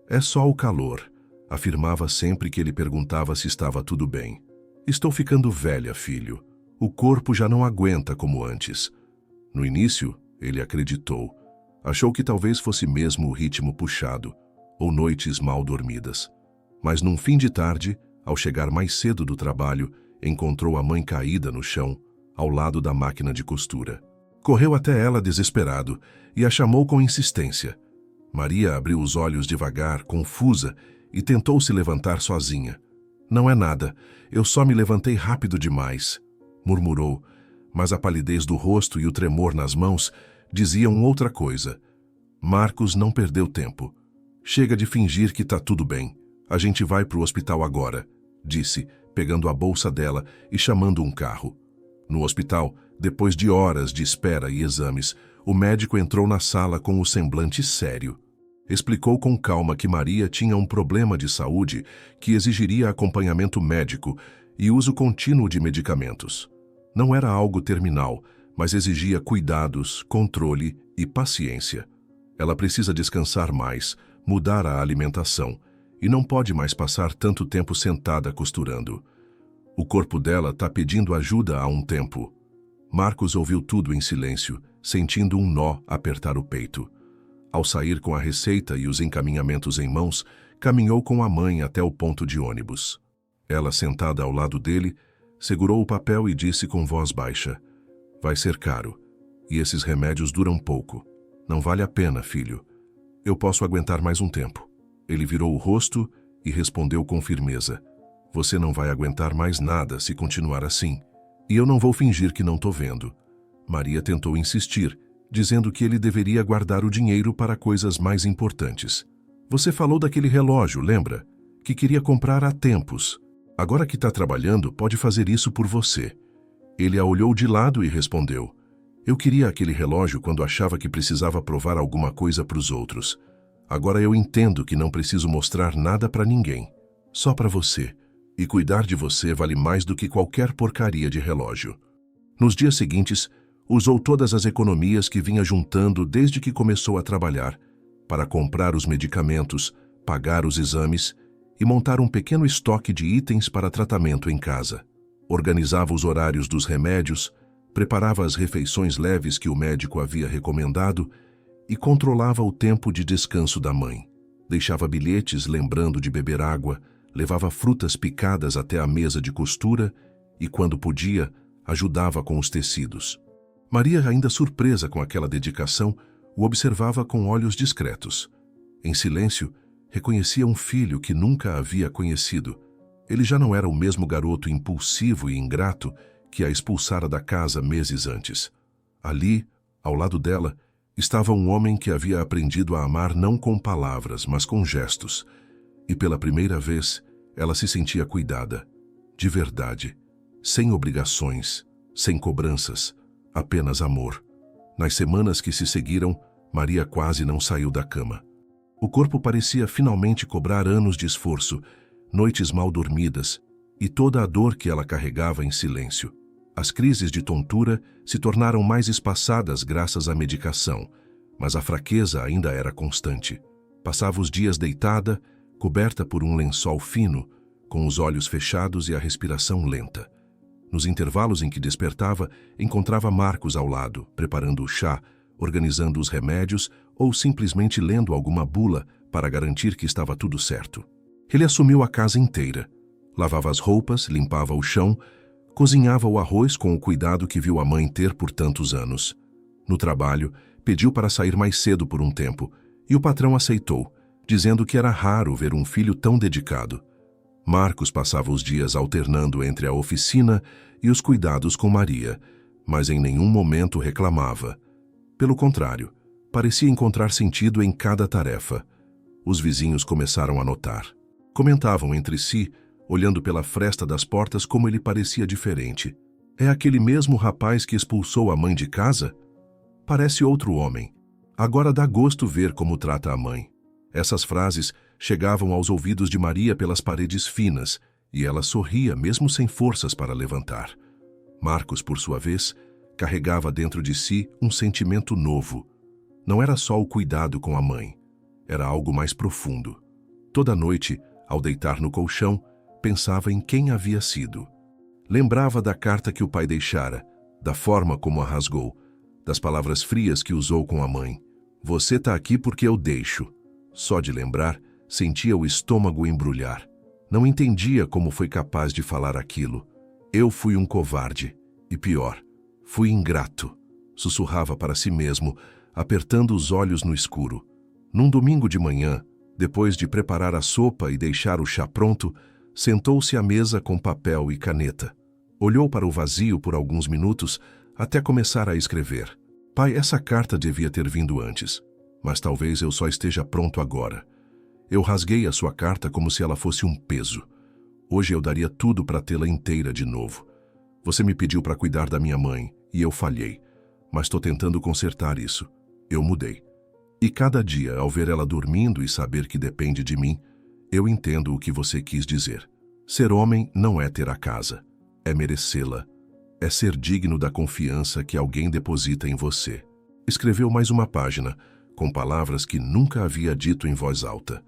É só o calor, afirmava sempre que ele perguntava se estava tudo bem. Estou ficando velha, filho. O corpo já não aguenta como antes. No início, ele acreditou. Achou que talvez fosse mesmo o ritmo puxado, ou noites mal dormidas. Mas num fim de tarde, ao chegar mais cedo do trabalho, encontrou a mãe caída no chão, ao lado da máquina de costura. Correu até ela desesperado e a chamou com insistência. Maria abriu os olhos devagar, confusa, e tentou se levantar sozinha. Não é nada, eu só me levantei rápido demais, murmurou, mas a palidez do rosto e o tremor nas mãos diziam outra coisa. Marcos não perdeu tempo. Chega de fingir que tá tudo bem. A gente vai pro hospital agora, disse, pegando a bolsa dela e chamando um carro. No hospital, depois de horas de espera e exames, o médico entrou na sala com o semblante sério. Explicou com calma que Maria tinha um problema de saúde que exigiria acompanhamento médico e uso contínuo de medicamentos. Não era algo terminal, mas exigia cuidados, controle e paciência. Ela precisa descansar mais, mudar a alimentação e não pode mais passar tanto tempo sentada costurando. O corpo dela está pedindo ajuda há um tempo. Marcos ouviu tudo em silêncio, sentindo um nó apertar o peito. Ao sair com a receita e os encaminhamentos em mãos, caminhou com a mãe até o ponto de ônibus. Ela, sentada ao lado dele, segurou o papel e disse com voz baixa: "Vai ser caro, e esses remédios duram pouco. Não vale a pena, filho. Eu posso aguentar mais um tempo." Ele virou o rosto e respondeu com firmeza: "Você não vai aguentar mais nada se continuar assim. E eu não vou fingir que não tô vendo." Maria tentou insistir, dizendo que ele deveria guardar o dinheiro para coisas mais importantes. "Você falou daquele relógio, lembra? Que queria comprar há tempos. Agora que está trabalhando, pode fazer isso por você." Ele a olhou de lado e respondeu: "Eu queria aquele relógio quando achava que precisava provar alguma coisa para os outros. Agora eu entendo que não preciso mostrar nada para ninguém. Só para você. E cuidar de você vale mais do que qualquer porcaria de relógio." Nos dias seguintes, usou todas as economias que vinha juntando desde que começou a trabalhar para comprar os medicamentos, pagar os exames e montar um pequeno estoque de itens para tratamento em casa. Organizava os horários dos remédios, preparava as refeições leves que o médico havia recomendado e controlava o tempo de descanso da mãe. Deixava bilhetes lembrando de beber água, levava frutas picadas até a mesa de costura e, quando podia, ajudava com os tecidos. Maria, ainda surpresa com aquela dedicação, o observava com olhos discretos. Em silêncio, reconhecia um filho que nunca havia conhecido. Ele já não era o mesmo garoto impulsivo e ingrato que a expulsara da casa meses antes. Ali, ao lado dela, estava um homem que havia aprendido a amar não com palavras, mas com gestos. E pela primeira vez, ela se sentia cuidada, de verdade, sem obrigações, sem cobranças, apenas amor. Nas semanas que se seguiram, Maria quase não saiu da cama. O corpo parecia finalmente cobrar anos de esforço, noites mal dormidas e toda a dor que ela carregava em silêncio. As crises de tontura se tornaram mais espaçadas graças à medicação, mas a fraqueza ainda era constante. Passava os dias deitada, coberta por um lençol fino, com os olhos fechados e a respiração lenta. Nos intervalos em que despertava, encontrava Marcos ao lado, preparando o chá, organizando os remédios ou simplesmente lendo alguma bula para garantir que estava tudo certo. Ele assumiu a casa inteira. Lavava as roupas, limpava o chão, cozinhava o arroz com o cuidado que viu a mãe ter por tantos anos. No trabalho, pediu para sair mais cedo por um tempo, e o patrão aceitou, dizendo que era raro ver um filho tão dedicado. Marcos passava os dias alternando entre a oficina e os cuidados com Maria, mas em nenhum momento reclamava. Pelo contrário, parecia encontrar sentido em cada tarefa. Os vizinhos começaram a notar. Comentavam entre si, olhando pela fresta das portas, como ele parecia diferente. É aquele mesmo rapaz que expulsou a mãe de casa? Parece outro homem. Agora dá gosto ver como trata a mãe. Essas frases chegavam aos ouvidos de Maria pelas paredes finas, e ela sorria mesmo sem forças para levantar. Marcos, por sua vez, carregava dentro de si um sentimento novo. Não era só o cuidado com a mãe, era algo mais profundo. Toda noite, ao deitar no colchão, pensava em quem havia sido. Lembrava da carta que o pai deixara, da forma como a rasgou, das palavras frias que usou com a mãe. Você tá aqui porque eu deixo. Só de lembrar, sentia o estômago embrulhar. Não entendia como foi capaz de falar aquilo. Eu fui um covarde. E pior, fui ingrato. Sussurrava para si mesmo, apertando os olhos no escuro. Num domingo de manhã, depois de preparar a sopa e deixar o chá pronto, sentou-se à mesa com papel e caneta. Olhou para o vazio por alguns minutos, até começar a escrever. Pai, essa carta devia ter vindo antes, mas talvez eu só esteja pronto agora. Eu rasguei a sua carta como se ela fosse um peso. Hoje eu daria tudo para tê-la inteira de novo. Você me pediu para cuidar da minha mãe, e eu falhei. Mas estou tentando consertar isso. Eu mudei. E cada dia, ao ver ela dormindo e saber que depende de mim, eu entendo o que você quis dizer. Ser homem não é ter a casa. É merecê-la. É ser digno da confiança que alguém deposita em você. Escreveu mais uma página, com palavras que nunca havia dito em voz alta.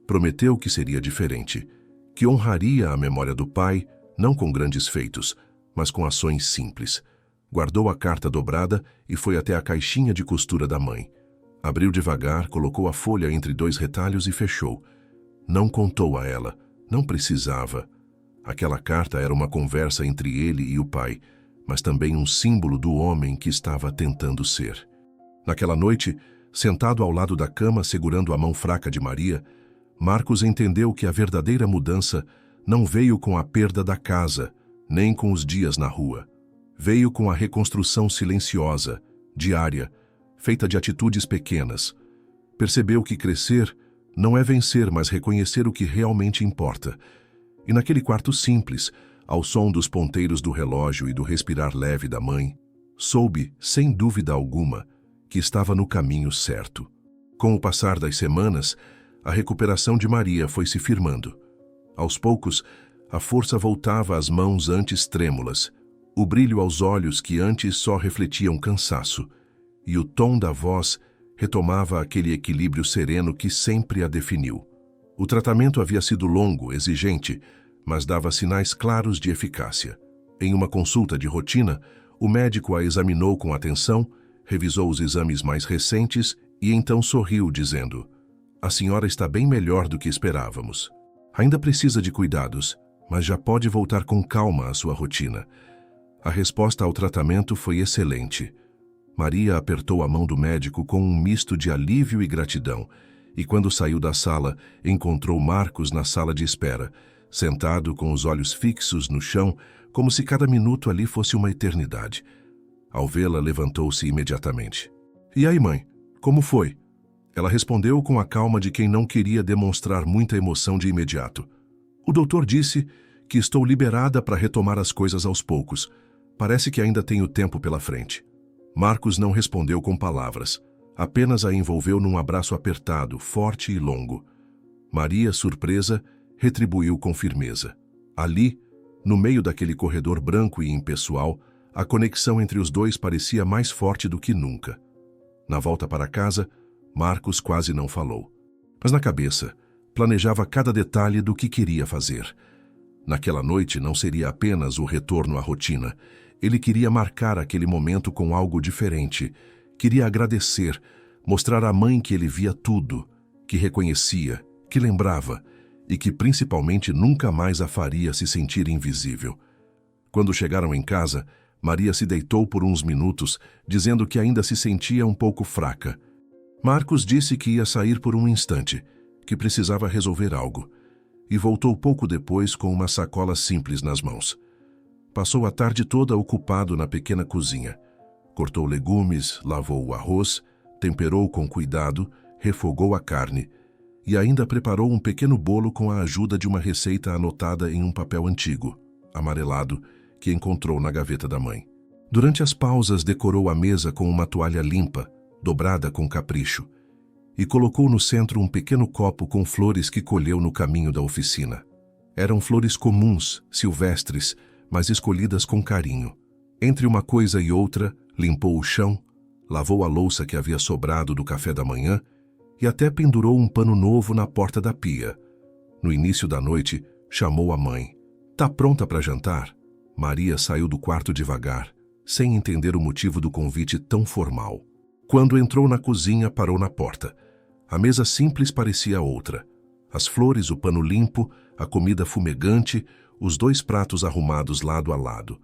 Prometeu que seria diferente, que honraria a memória do pai, não com grandes feitos, mas com ações simples. Guardou a carta dobrada e foi até a caixinha de costura da mãe. Abriu devagar, colocou a folha entre dois retalhos e fechou. Não contou a ela, não precisava. Aquela carta era uma conversa entre ele e o pai, mas também um símbolo do homem que estava tentando ser. Naquela noite, sentado ao lado da cama segurando a mão fraca de Maria, Marcos entendeu que a verdadeira mudança não veio com a perda da casa, nem com os dias na rua. Veio com a reconstrução silenciosa, diária, feita de atitudes pequenas. Percebeu que crescer não é vencer, mas reconhecer o que realmente importa. E naquele quarto simples, ao som dos ponteiros do relógio e do respirar leve da mãe, soube, sem dúvida alguma, que estava no caminho certo. Com o passar das semanas, a recuperação de Maria foi se firmando. Aos poucos, a força voltava às mãos antes trêmulas, o brilho aos olhos que antes só refletiam cansaço, e o tom da voz retomava aquele equilíbrio sereno que sempre a definiu. O tratamento havia sido longo, exigente, mas dava sinais claros de eficácia. Em uma consulta de rotina, o médico a examinou com atenção, revisou os exames mais recentes e então sorriu, dizendo: "A senhora está bem melhor do que esperávamos. Ainda precisa de cuidados, mas já pode voltar com calma à sua rotina." A resposta ao tratamento foi excelente. Maria apertou a mão do médico com um misto de alívio e gratidão, e quando saiu da sala, encontrou Marcos na sala de espera, sentado com os olhos fixos no chão, como se cada minuto ali fosse uma eternidade. Ao vê-la, levantou-se imediatamente. E aí, mãe, como foi? Ela respondeu com a calma de quem não queria demonstrar muita emoção de imediato. O doutor disse que estou liberada para retomar as coisas aos poucos. Parece que ainda tenho tempo pela frente. Marcos não respondeu com palavras. Apenas a envolveu num abraço apertado, forte e longo. Maria, surpresa, retribuiu com firmeza. Ali, no meio daquele corredor branco e impessoal, a conexão entre os dois parecia mais forte do que nunca. Na volta para casa, Marcos quase não falou. Mas na cabeça, planejava cada detalhe do que queria fazer. Naquela noite não seria apenas o retorno à rotina. Ele queria marcar aquele momento com algo diferente. Queria agradecer, mostrar à mãe que ele via tudo, que reconhecia, que lembrava e que principalmente nunca mais a faria se sentir invisível. Quando chegaram em casa, Maria se deitou por uns minutos, dizendo que ainda se sentia um pouco fraca. Marcos disse que ia sair por um instante, que precisava resolver algo, e voltou pouco depois com uma sacola simples nas mãos. Passou a tarde toda ocupado na pequena cozinha. Cortou legumes, lavou o arroz, temperou com cuidado, refogou a carne e ainda preparou um pequeno bolo com a ajuda de uma receita anotada em um papel antigo, amarelado, que encontrou na gaveta da mãe. Durante as pausas, decorou a mesa com uma toalha limpa, dobrada com capricho, e colocou no centro um pequeno copo com flores que colheu no caminho da oficina. Eram flores comuns, silvestres, mas escolhidas com carinho. Entre uma coisa e outra, limpou o chão, lavou a louça que havia sobrado do café da manhã e até pendurou um pano novo na porta da pia. No início da noite, chamou a mãe. "Tá pronta para jantar?" Maria saiu do quarto devagar, sem entender o motivo do convite tão formal. Quando entrou na cozinha, parou na porta. A mesa simples parecia outra. As flores, o pano limpo, a comida fumegante, os 2 pratos arrumados lado a lado.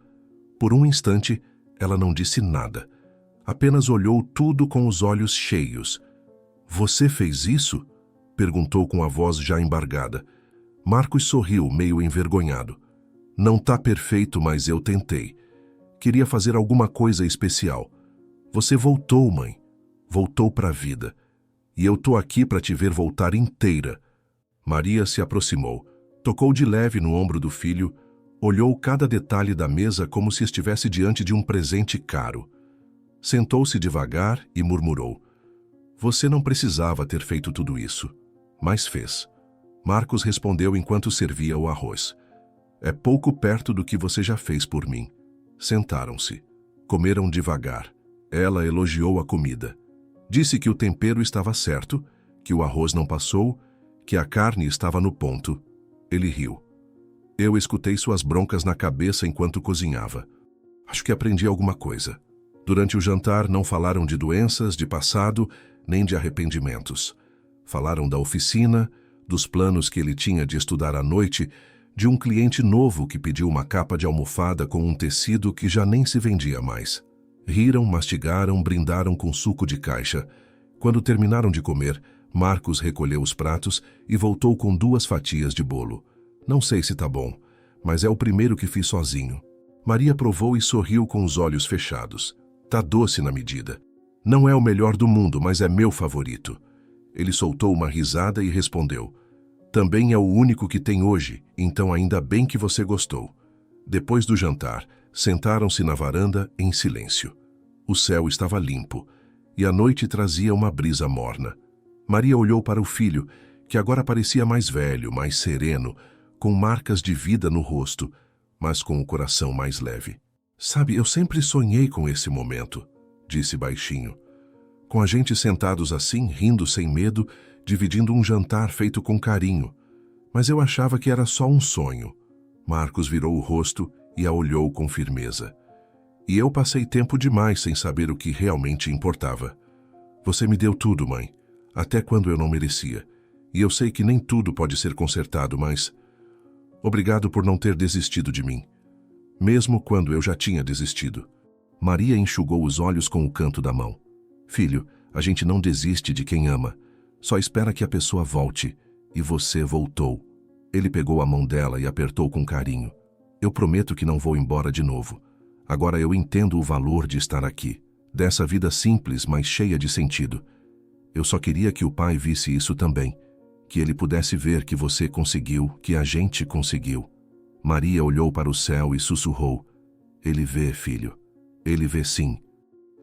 Por um instante, ela não disse nada. Apenas olhou tudo com os olhos cheios. "Você fez isso?" perguntou com a voz já embargada. Marcos sorriu, meio envergonhado. "Não tá perfeito, mas eu tentei. Queria fazer alguma coisa especial. Você voltou, mãe. Voltou para a vida. E eu tô aqui para te ver voltar inteira." Maria se aproximou, tocou de leve no ombro do filho, olhou cada detalhe da mesa como se estivesse diante de um presente caro. Sentou-se devagar e murmurou: "Você não precisava ter feito tudo isso, mas fez." Marcos respondeu enquanto servia o arroz: "É pouco perto do que você já fez por mim." Sentaram-se. Comeram devagar. Ela elogiou a comida. Disse que o tempero estava certo, que o arroz não passou, que a carne estava no ponto. Ele riu. Eu escutei suas broncas na cabeça enquanto cozinhava. Acho que aprendi alguma coisa. Durante o jantar não falaram de doenças, de passado, nem de arrependimentos. Falaram da oficina, dos planos que ele tinha de estudar à noite, de um cliente novo que pediu uma capa de almofada com um tecido que já nem se vendia mais. Riram, mastigaram, brindaram com suco de caixa. Quando terminaram de comer, Marcos recolheu os pratos e voltou com 2 fatias de bolo. "Não sei se tá bom, mas é o primeiro que fiz sozinho." Maria provou e sorriu com os olhos fechados. "Tá doce na medida. Não é o melhor do mundo, mas é meu favorito." Ele soltou uma risada e respondeu: "Também é o único que tem hoje, então ainda bem que você gostou." Depois do jantar, sentaram-se na varanda em silêncio. O céu estava limpo e a noite trazia uma brisa morna. Maria olhou para o filho, que agora parecia mais velho, mais sereno, com marcas de vida no rosto, mas com o coração mais leve. "Sabe, eu sempre sonhei com esse momento", disse baixinho. "Com a gente sentados assim, rindo sem medo, dividindo um jantar feito com carinho. Mas eu achava que era só um sonho." Marcos virou o rosto e a olhou com firmeza. "E eu passei tempo demais sem saber o que realmente importava. Você me deu tudo, mãe, até quando eu não merecia. E eu sei que nem tudo pode ser consertado, mas... Obrigado por não ter desistido de mim, mesmo quando eu já tinha desistido." Maria enxugou os olhos com o canto da mão. "Filho, a gente não desiste de quem ama. Só espera que a pessoa volte. E você voltou." Ele pegou a mão dela e apertou com carinho. Eu prometo que não vou embora de novo. Agora eu entendo o valor de estar aqui, dessa vida simples, mas cheia de sentido. Eu só queria que o pai visse isso também, que ele pudesse ver que você conseguiu, que a gente conseguiu. Maria olhou para o céu e sussurrou: ele vê, filho. Ele vê sim.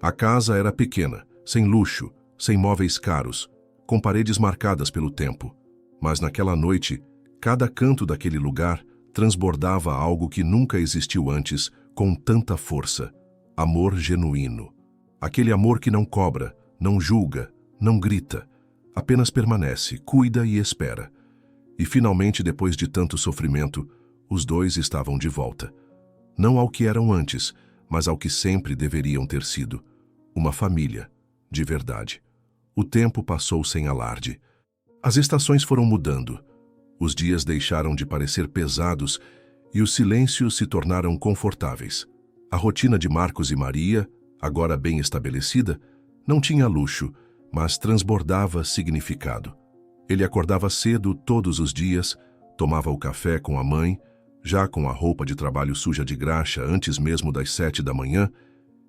A casa era pequena, sem luxo, sem móveis caros, com paredes marcadas pelo tempo. Mas naquela noite, cada canto daquele lugar transbordava algo que nunca existiu antes com tanta força. Amor genuíno. Aquele amor que não cobra, não julga, não grita. Apenas permanece, cuida e espera. E finalmente, depois de tanto sofrimento, os dois estavam de volta. Não ao que eram antes, mas ao que sempre deveriam ter sido. Uma família, de verdade. O tempo passou sem alarde. As estações foram mudando. Os dias deixaram de parecer pesados e os silêncios se tornaram confortáveis. A rotina de Marcos e Maria, agora bem estabelecida, não tinha luxo, mas transbordava significado. Ele acordava cedo todos os dias, tomava o café com a mãe, já com a roupa de trabalho suja de graxa antes mesmo das 7 da manhã,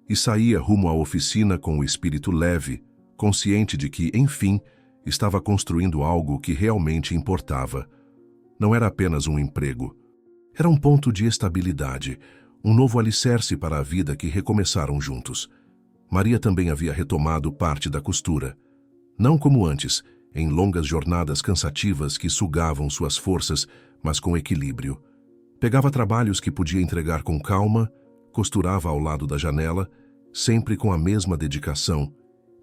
e saía rumo à oficina com o espírito leve, consciente de que, enfim, estava construindo algo que realmente importava. Não era apenas um emprego. Era um ponto de estabilidade, um novo alicerce para a vida que recomeçaram juntos. Maria também havia retomado parte da costura. Não como antes, em longas jornadas cansativas que sugavam suas forças, mas com equilíbrio. Pegava trabalhos que podia entregar com calma, costurava ao lado da janela, sempre com a mesma dedicação,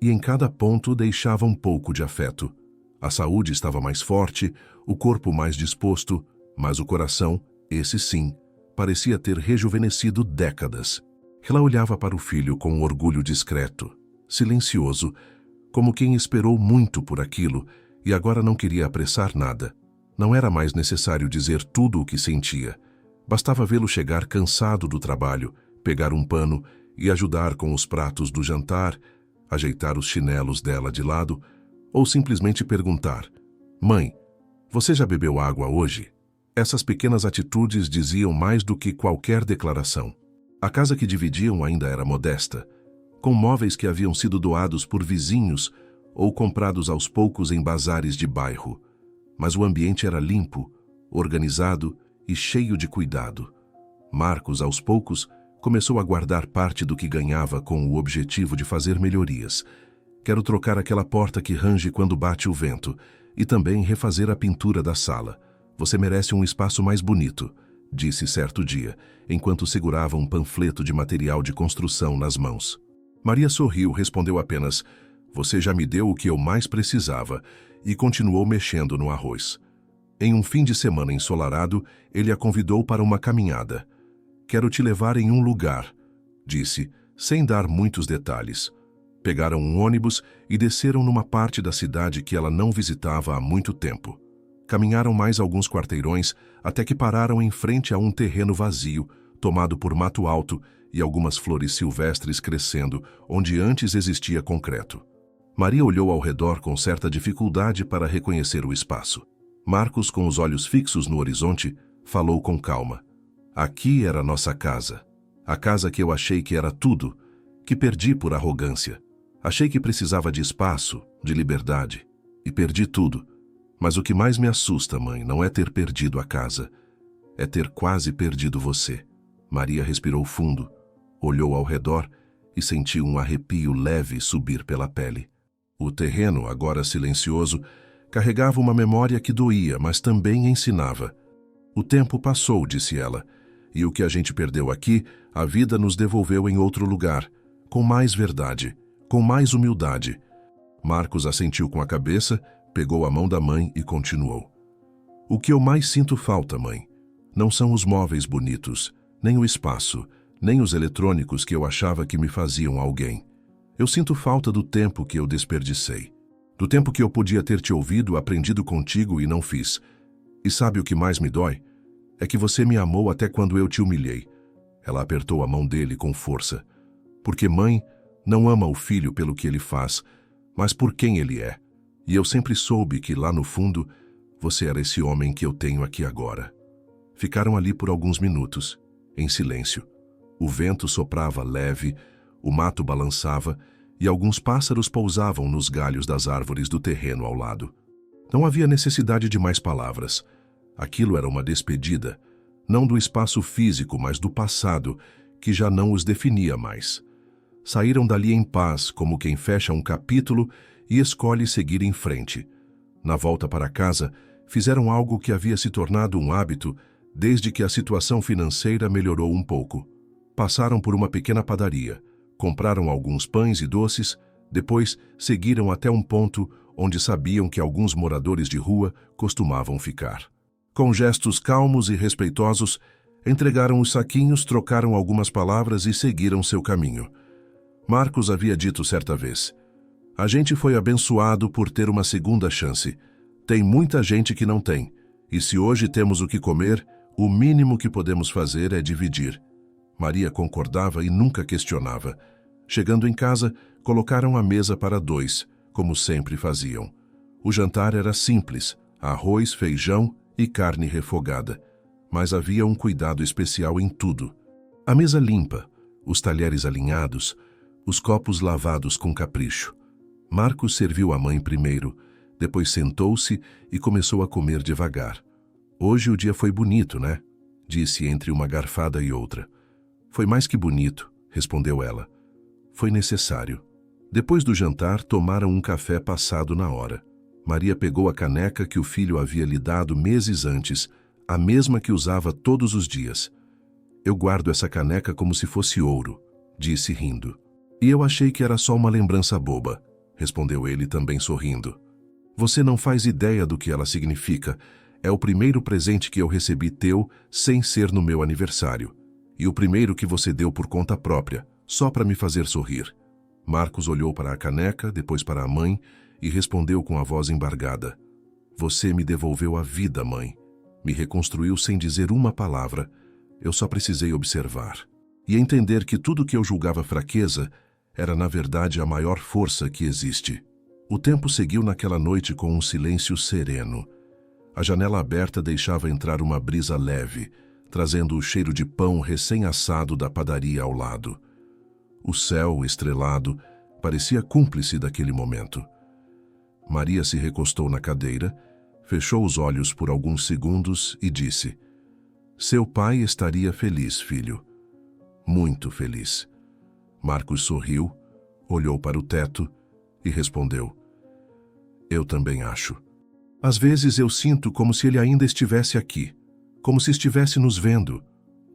e em cada ponto deixava um pouco de afeto. A saúde estava mais forte, o corpo mais disposto, mas o coração, esse sim, parecia ter rejuvenescido décadas. Ela olhava para o filho com um orgulho discreto, silencioso, como quem esperou muito por aquilo e agora não queria apressar nada. Não era mais necessário dizer tudo o que sentia. Bastava vê-lo chegar cansado do trabalho, pegar um pano e ajudar com os pratos do jantar, ajeitar os chinelos dela de lado, ou simplesmente perguntar: mãe, você já bebeu água hoje? Essas pequenas atitudes diziam mais do que qualquer declaração. A casa que dividiam ainda era modesta, com móveis que haviam sido doados por vizinhos ou comprados aos poucos em bazares de bairro. Mas o ambiente era limpo, organizado e cheio de cuidado. Marcos, aos poucos, começou a guardar parte do que ganhava com o objetivo de fazer melhorias. Quero trocar aquela porta que range quando bate o vento e também refazer a pintura da sala. Você merece um espaço mais bonito, disse certo dia, enquanto segurava um panfleto de material de construção nas mãos. Maria sorriu, respondeu apenas: você já me deu o que eu mais precisava, e continuou mexendo no arroz. Em um fim de semana ensolarado, ele a convidou para uma caminhada. Quero te levar em um lugar, disse, sem dar muitos detalhes. Pegaram um ônibus e desceram numa parte da cidade que ela não visitava há muito tempo. Caminharam mais alguns quarteirões até que pararam em frente a um terreno vazio, tomado por mato alto e algumas flores silvestres crescendo, onde antes existia concreto. Maria olhou ao redor com certa dificuldade para reconhecer o espaço. Marcos, com os olhos fixos no horizonte, falou com calma. Aqui era nossa casa. A casa que eu achei que era tudo, que perdi por arrogância. Achei que precisava de espaço, de liberdade, e perdi tudo. Mas o que mais me assusta, mãe, não é ter perdido a casa. É ter quase perdido você. Maria respirou fundo, olhou ao redor e sentiu um arrepio leve subir pela pele. O terreno, agora silencioso, carregava uma memória que doía, mas também ensinava. O tempo passou, disse ela, e o que a gente perdeu aqui, a vida nos devolveu em outro lugar, com mais verdade, com mais humildade. Marcos assentiu com a cabeça, pegou a mão da mãe e continuou. O que eu mais sinto falta, mãe, não são os móveis bonitos, nem o espaço, nem os eletrônicos que eu achava que me faziam alguém. Eu sinto falta do tempo que eu desperdicei. Do tempo que eu podia ter te ouvido, aprendido contigo e não fiz. E sabe o que mais me dói? É que você me amou até quando eu te humilhei. Ela apertou a mão dele com força. Porque mãe não ama o filho pelo que ele faz, mas por quem ele é. E eu sempre soube que lá no fundo, você era esse homem que eu tenho aqui agora. Ficaram ali por alguns minutos, em silêncio. O vento soprava leve, o mato balançava e alguns pássaros pousavam nos galhos das árvores do terreno ao lado. Não havia necessidade de mais palavras. Aquilo era uma despedida, não do espaço físico, mas do passado, que já não os definia mais. Saíram dali em paz, como quem fecha um capítulo e escolhe seguir em frente. Na volta para casa, fizeram algo que havia se tornado um hábito desde que a situação financeira melhorou um pouco. Passaram por uma pequena padaria, compraram alguns pães e doces, depois seguiram até um ponto onde sabiam que alguns moradores de rua costumavam ficar. Com gestos calmos e respeitosos, entregaram os saquinhos, trocaram algumas palavras e seguiram seu caminho. Marcos havia dito certa vez: "A gente foi abençoado por ter uma segunda chance. Tem muita gente que não tem, e se hoje temos o que comer, o mínimo que podemos fazer é dividir." Maria concordava e nunca questionava. Chegando em casa, colocaram a mesa para 2, como sempre faziam. O jantar era simples: arroz, feijão e carne refogada. Mas havia um cuidado especial em tudo. A mesa limpa, os talheres alinhados, os copos lavados com capricho. Marcos serviu a mãe primeiro, depois sentou-se e começou a comer devagar. "Hoje o dia foi bonito, né?" disse entre uma garfada e outra. "Foi mais que bonito", respondeu ela. "Foi necessário." Depois do jantar, tomaram um café passado na hora. Maria pegou a caneca que o filho havia lhe dado meses antes, a mesma que usava todos os dias. "Eu guardo essa caneca como se fosse ouro", disse rindo. "E eu achei que era só uma lembrança boba", respondeu ele também sorrindo. "Você não faz ideia do que ela significa. É o primeiro presente que eu recebi teu sem ser no meu aniversário. E o primeiro que você deu por conta própria, só para me fazer sorrir." Marcos olhou para a caneca, depois para a mãe, e respondeu com a voz embargada: "Você me devolveu a vida, mãe. Me reconstruiu sem dizer uma palavra. Eu só precisei observar. E entender que tudo que eu julgava fraqueza era, na verdade, a maior força que existe." O tempo seguiu naquela noite com um silêncio sereno. A janela aberta deixava entrar uma brisa leve, trazendo o cheiro de pão recém-assado da padaria ao lado. O céu, estrelado, parecia cúmplice daquele momento. Maria se recostou na cadeira, fechou os olhos por alguns segundos e disse: "Seu pai estaria feliz, filho. Muito feliz." Marcos sorriu, olhou para o teto e respondeu: "Eu também acho. Às vezes eu sinto como se ele ainda estivesse aqui, como se estivesse nos vendo."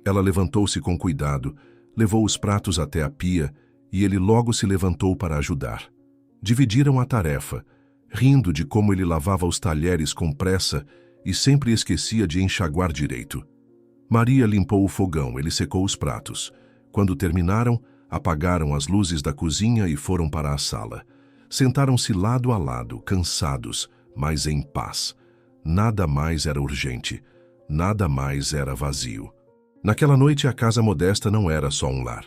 Ela levantou-se com cuidado, levou os pratos até a pia e ele logo se levantou para ajudar. Dividiram a tarefa, rindo de como ele lavava os talheres com pressa e sempre esquecia de enxaguar direito. Maria limpou o fogão, ele secou os pratos. Quando terminaram, apagaram as luzes da cozinha e foram para a sala. Sentaram-se lado a lado, cansados, mas em paz. Nada mais era urgente, nada mais era vazio. Naquela noite a casa modesta não era só um lar.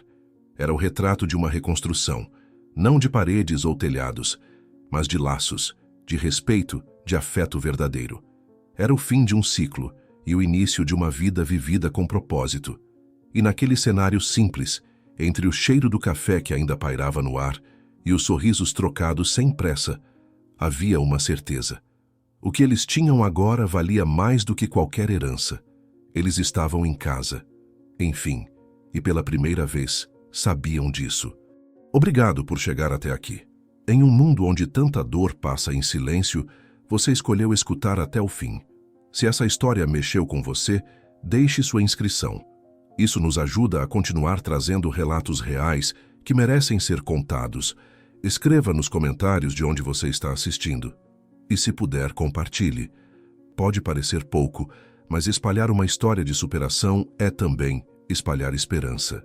Era o retrato de uma reconstrução, não de paredes ou telhados, mas de laços, de respeito, de afeto verdadeiro. Era o fim de um ciclo e o início de uma vida vivida com propósito. E naquele cenário simples, entre o cheiro do café que ainda pairava no ar e os sorrisos trocados sem pressa, havia uma certeza. O que eles tinham agora valia mais do que qualquer herança. Eles estavam em casa. Enfim, e pela primeira vez, sabiam disso. Obrigado por chegar até aqui. Em um mundo onde tanta dor passa em silêncio, você escolheu escutar até o fim. Se essa história mexeu com você, deixe sua inscrição. Isso nos ajuda a continuar trazendo relatos reais que merecem ser contados. Escreva nos comentários de onde você está assistindo. E se puder, compartilhe. Pode parecer pouco, mas espalhar uma história de superação é também espalhar esperança.